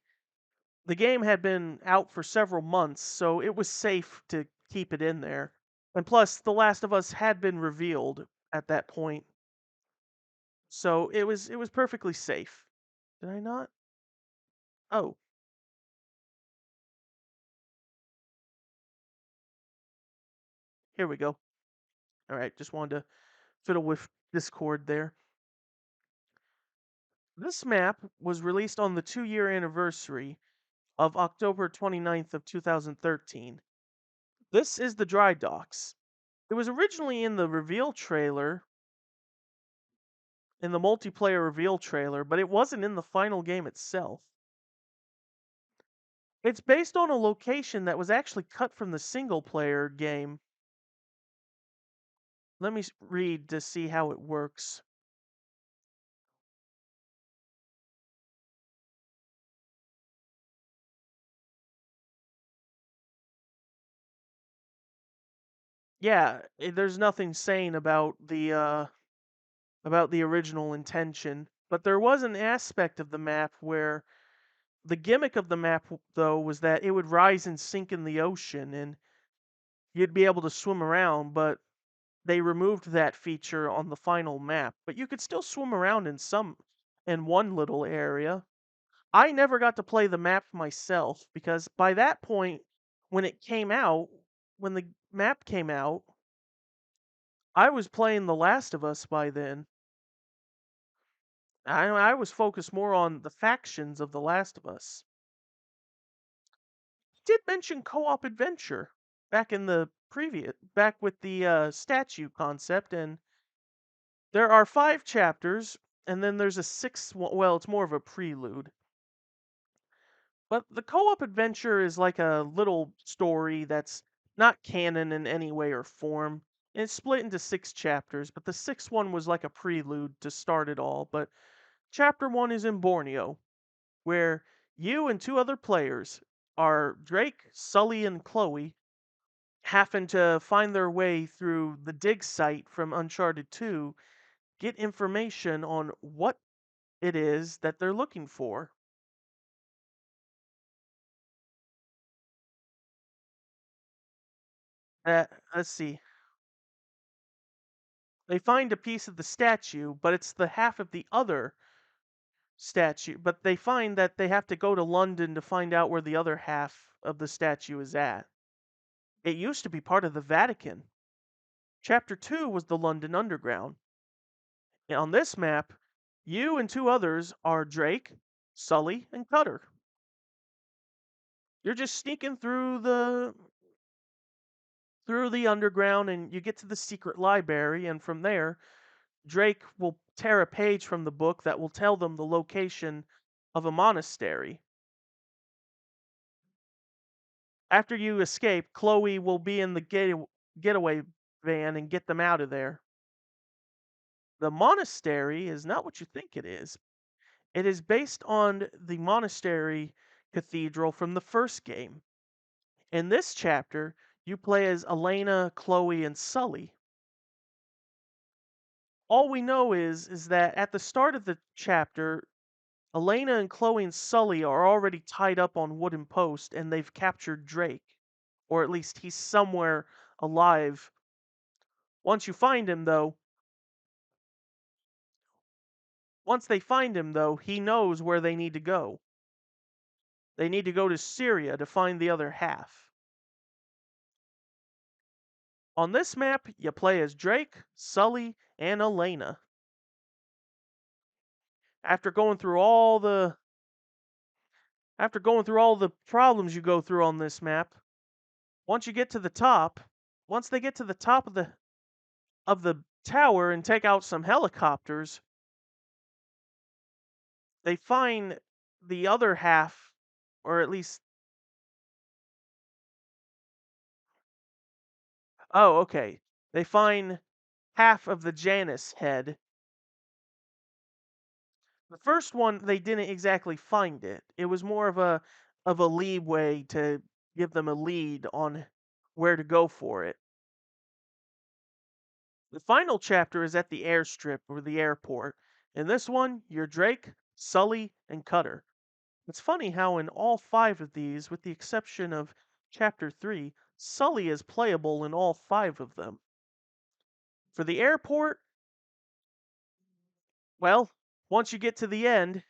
the game had been out for several months, so it was safe to keep it in there. And plus, The Last of Us had been revealed at that point, so it was perfectly safe. Did I not? Oh, here we go. All right, just wanted to fiddle with Discord there. This map was released on the 2-year anniversary of October 29th of 2013. This is the dry docks. It was originally in the reveal trailer, in the multiplayer reveal trailer, but it wasn't in the final game itself. It's based on a location that was actually cut from the single player game. Let me read to see how it works. Yeah, there's nothing saying about the original intention, but there was an aspect of the map where the gimmick of the map though was that it would rise and sink in the ocean and you'd be able to swim around, but they removed that feature on the final map. But you could still swim around in one little area. I never got to play the map myself because by that point when it came out, when the map came out, I was playing The Last of Us by then. I was focused more on the factions of The Last of Us. Did mention co-op adventure back with the statue concept, and there are 5 chapters, and then there's a sixth one. Well, it's more of a prelude. But the co-op adventure is like a little story that's not canon in any way or form. It's split into 6 chapters, but the sixth one was like a prelude to start it all. But chapter 1 is in Borneo, where you and 2 other players are Drake, Sully, and Chloe, having to find their way through the dig site from Uncharted 2, get information on what it is that they're looking for. Let's see. They find a piece of the statue, but it's the half of the other statue. But they find that they have to go to London to find out where the other half of the statue is at. It used to be part of the Vatican. Chapter 2 was the London Underground. And on this map, you and 2 others are Drake, Sully, and Cutter. You're just sneaking through the underground and you get to the secret library, and from there Drake will tear a page from the book that will tell them the location of a monastery. After you escape, Chloe will be in the getaway van and get them out of there. The monastery is not what you think it is. It is based on the monastery cathedral from the first game. In this chapter, you play as Elena, Chloe, and Sully. All we know is that at the start of the chapter, Elena and Chloe and Sully are already tied up on wooden post and they've captured Drake. Or at least he's somewhere alive. Once you find him though, Once they find him though, he knows where they need to go. They need to go to Syria to find the other half. On this map, you play as Drake, Sully, and Elena. after going through all the after going through all the problems you go through on this map, once you get to the top, once they get to the top of the tower and take out some helicopters, they find the other half, or at least, oh, okay. They find half of the Janus head. The first one, they didn't exactly find it. It was more of a leeway to give them a lead on where to go for it. The final chapter is at the airstrip or the airport. In this one, you're Drake, Sully, and Cutter. It's funny how in all five of these, with the exception of chapter 3, Sully is playable in all five of them. For the airport, well, once you get to the end,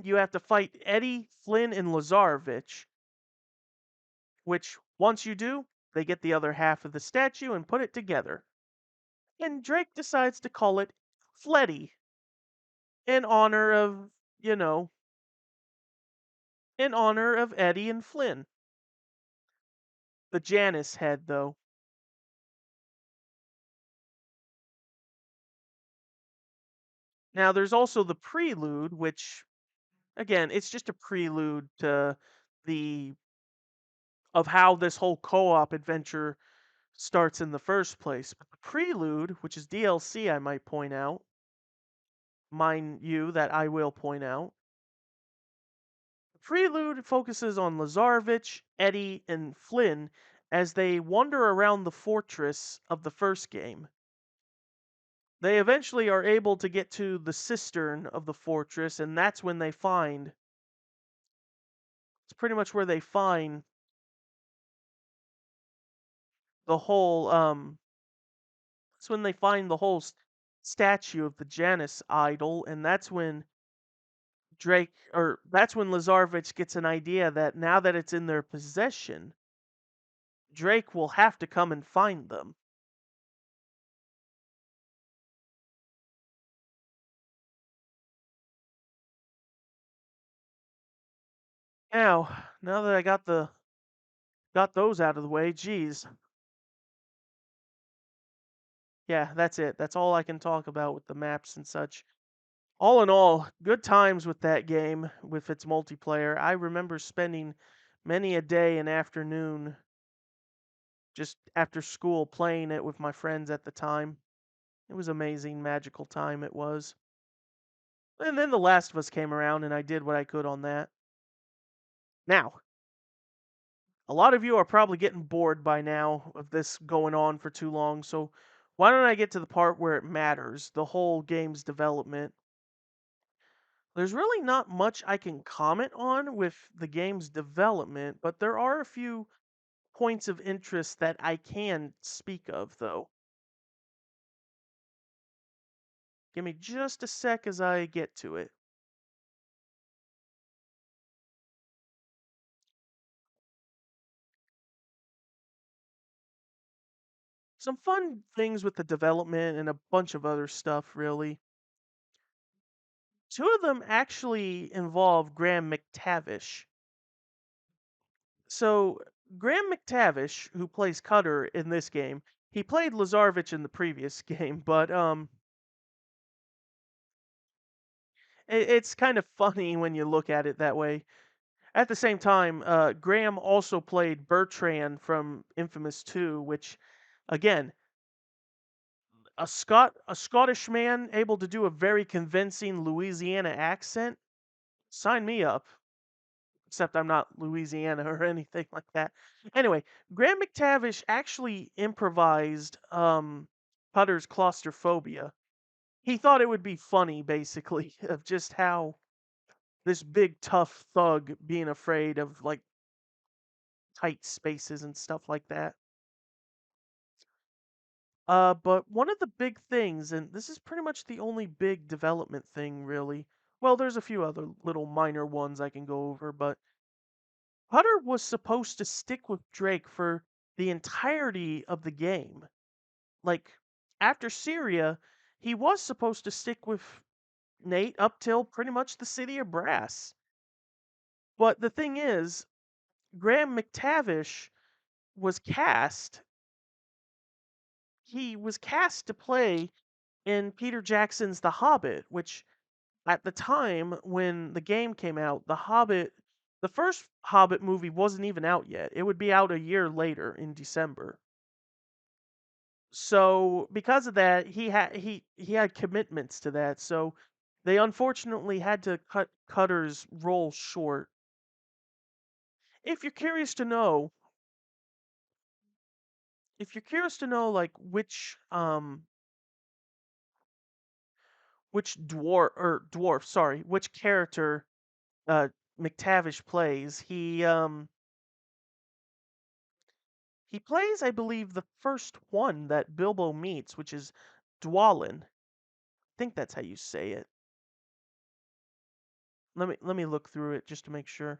you have to fight Eddie, Flynn, and Lazarevich, which once you do, they get the other half of the statue and put it together. And Drake decides to call it Fleddy in honor of, you know, in honor of Eddie and Flynn. The Janus head, though. Now, there's also the prelude, which, again, it's just a prelude to the of how this whole co-op adventure starts in the first place. But the prelude, which is DLC, I might point out, mind you, that I will point out. The prelude focuses on Lazarevich, Eddie, and Flynn as they wander around the fortress of the first game. They eventually are able to get to the cistern of the fortress, and that's when they find. It's pretty much where they find the whole. That's when they find the whole statue of the Janus idol, and that's when Lazarevich gets an idea that now that it's in their possession, Drake will have to come and find them. Now that I got those out of the way, geez. Yeah, that's it. That's all I can talk about with the maps and such. All in all, good times with that game with its multiplayer. I remember spending many a day and afternoon just after school playing it with my friends at the time. It was amazing, magical time it was. And then The Last of Us came around and I did what I could on that. Now, a lot of you are probably getting bored by now of this going on for too long, so why don't I get to the part where it matters, the whole game's development. There's really not much I can comment on with the game's development, but there are a few points of interest that I can speak of, though. Give me just a sec as I get to it. Some fun things with the development and a bunch of other stuff, really. Two of them actually involve Graham McTavish. So, Graham McTavish, who plays Cutter in this game, he played Lazarevich in the previous game, but it's kind of funny when you look at it that way. At the same time, Graham also played Bertrand from Infamous 2, which, again, a Scottish man able to do a very convincing Louisiana accent. Sign me up. Except I'm not Louisiana or anything like that. Anyway, Graham McTavish actually improvised Putter's claustrophobia. He thought it would be funny, basically, of just how this big tough thug being afraid of like tight spaces and stuff like that. But one of the big things, and this is pretty much the only big development thing, really. Well, there's a few other little minor ones I can go over, but Hutter was supposed to stick with Drake for the entirety of the game. Like, after Syria, He was supposed to stick with Nate up till pretty much the City of Brass. But the thing is, Graham McTavish was cast. He was cast to play in Peter Jackson's The Hobbit, which at the time when the game came out, the first Hobbit movie wasn't even out yet. It would be out a year later in December. So because of that, he had commitments to that. So they unfortunately had to cut Cutter's role short. If you're curious to know, if you're curious to know like which which character uh McTavish plays, he plays, I believe, the first one that Bilbo meets, which is Dwalin. I think that's how you say it. Let me look through it just to make sure.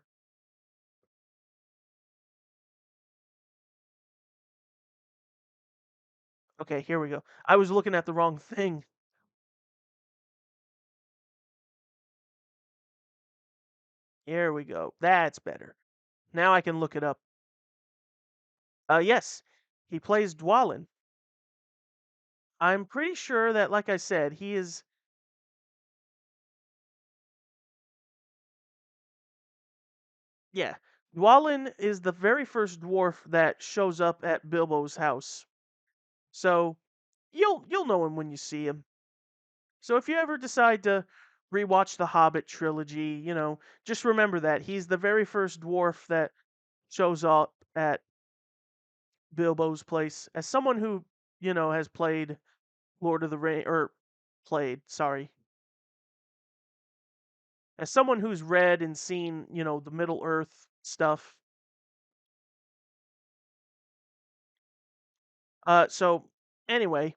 Okay, here we go. I was looking at the wrong thing. Here we go. That's better. Now I can look it up. Yes, he plays Dwalin. I'm pretty sure that, like I said, he is. Yeah, Dwalin is the very first dwarf that shows up at Bilbo's house. So you'll know him when you see him. So if you ever decide to rewatch the Hobbit trilogy, just remember that he's the very first dwarf that shows up at Bilbo's place. As someone who, has played Lord of the Ring or played, sorry. As someone who's read and seen, the Middle Earth stuff. So anyway,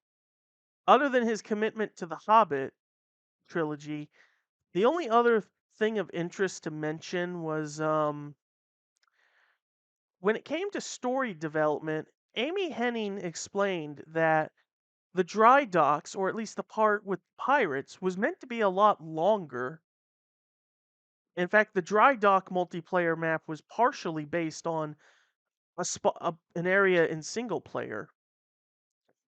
other than his commitment to the Hobbit trilogy, the only other thing of interest to mention was when it came to story development, Amy Henning explained that the dry docks, or at least the part with pirates, was meant to be a lot longer. In fact, the dry dock multiplayer map was partially based on an area in single player,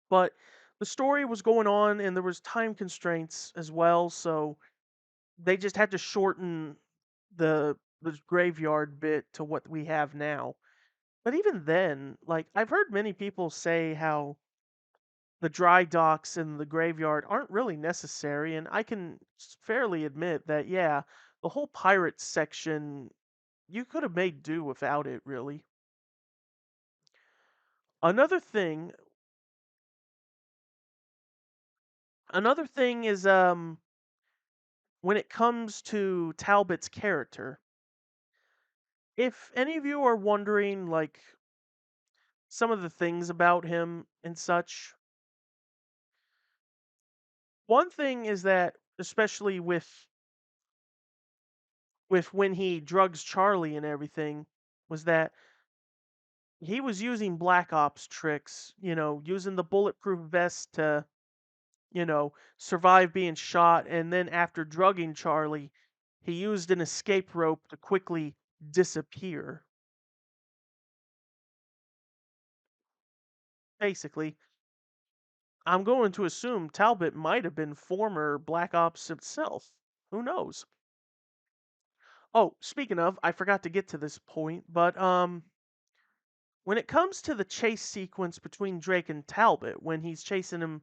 but the story was going on and there was time constraints as well, so they just had to shorten the graveyard bit to what we have now. But even then, like I've heard many people say how the dry docks and the graveyard aren't really necessary, and I can fairly admit that yeah, the whole pirate section you could have made do without it really. Another thing, another thing is when it comes to Talbot's character. If any of you are wondering like some of the things about him and such, one thing is that especially with when he drugs Charlie and everything was that he was using Black Ops tricks, using the bulletproof vest to, survive being shot and then after drugging Charlie, he used an escape rope to quickly disappear. Basically, I'm going to assume Talbot might have been former Black Ops himself. Who knows? Oh, speaking of, I forgot to get to this point, but when it comes to the chase sequence between Drake and Talbot when he's chasing him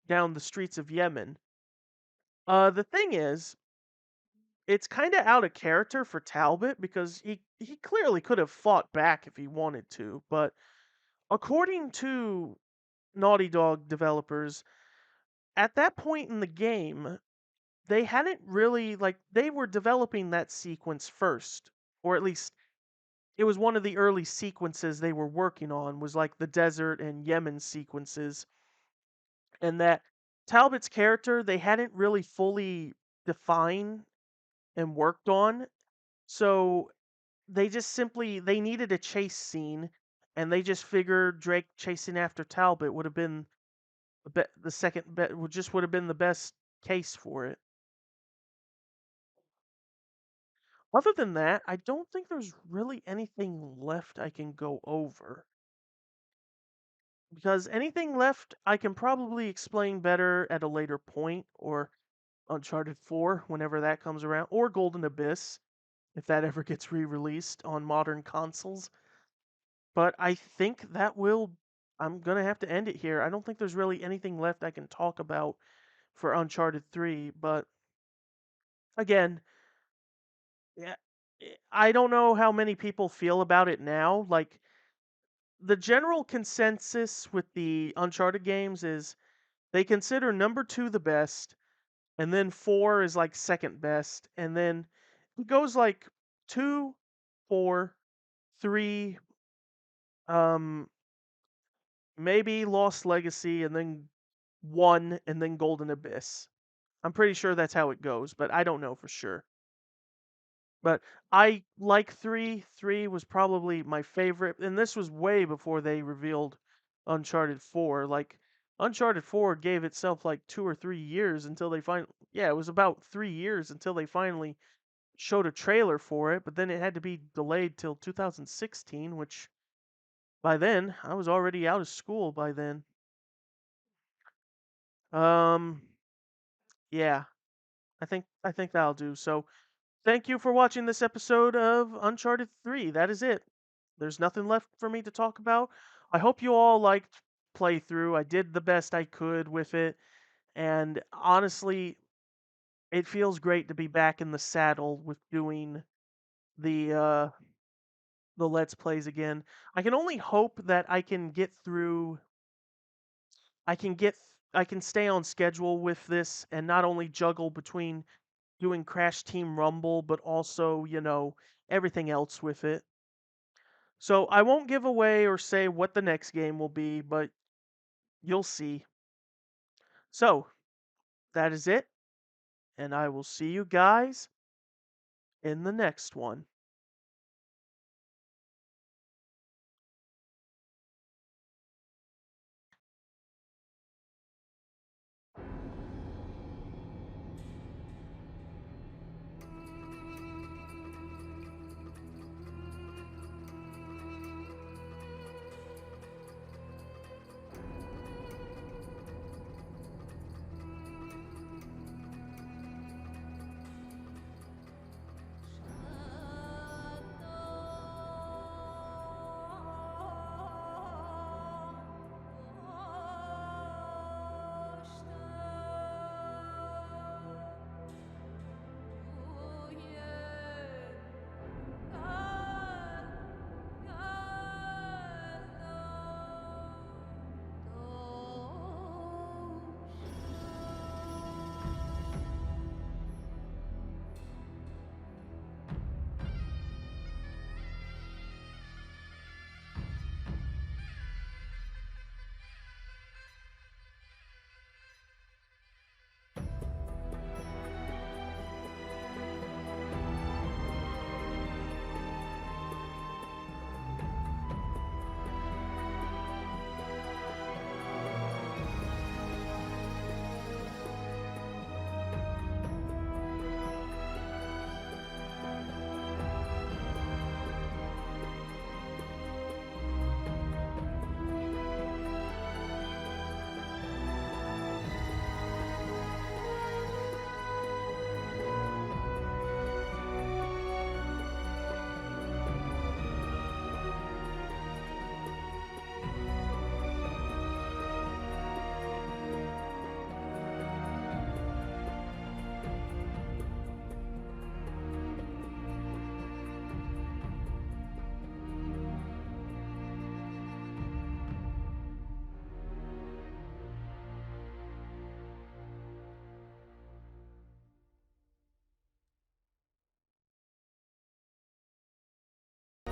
down the streets of Yemen, the thing is, it's kind of out of character for Talbot because he clearly could have fought back if he wanted to, but according to Naughty Dog developers, at that point in the game, they hadn't really like they were developing that sequence first, or at least it was one of the early sequences they were working on was like the desert and Yemen sequences, and that Talbot's character they hadn't really fully defined and worked on. So they needed a chase scene and they just figured Drake chasing after Talbot would have been the second bet would just would have been the best case for it. Other than that, I don't think there's really anything left I can go over. Because anything left I can probably explain better at a later point, or Uncharted 4 whenever that comes around, or Golden Abyss if that ever gets re-released on modern consoles. But I think I'm gonna have to end it here. I don't think there's really anything left I can talk about for Uncharted 3, but again, yeah, I don't know how many people feel about it now. Like, the general consensus with the Uncharted games is they consider number 2 the best, and then 4 is like second best, and then it goes like 2, 4, 3, um maybe Lost Legacy, and then 1, and then Golden Abyss. I'm pretty sure that's how it goes, but I don't know for sure. But I like 3. 3 was probably my favorite, and this was way before they revealed Uncharted 4. Like, Uncharted 4 gave itself like 2 or 3 years until they finally, yeah, it was about 3 years until they finally showed a trailer for it, but then it had to be delayed till 2016, which by then I was already out of school by then. Um yeah, I think that'll do. So, thank you for watching this episode of Uncharted 3. That is it. There's nothing left for me to talk about. I hope you all liked playthrough. I did the best I could with it, and honestly, it feels great to be back in the saddle with doing the uh the Let's Plays again. I can only hope that I can stay on schedule with this and not only juggle between doing Crash Team Rumble, but also, everything else with it. So I won't give away or say what the next game will be, but you'll see. So that is it, and I will see you guys in the next one.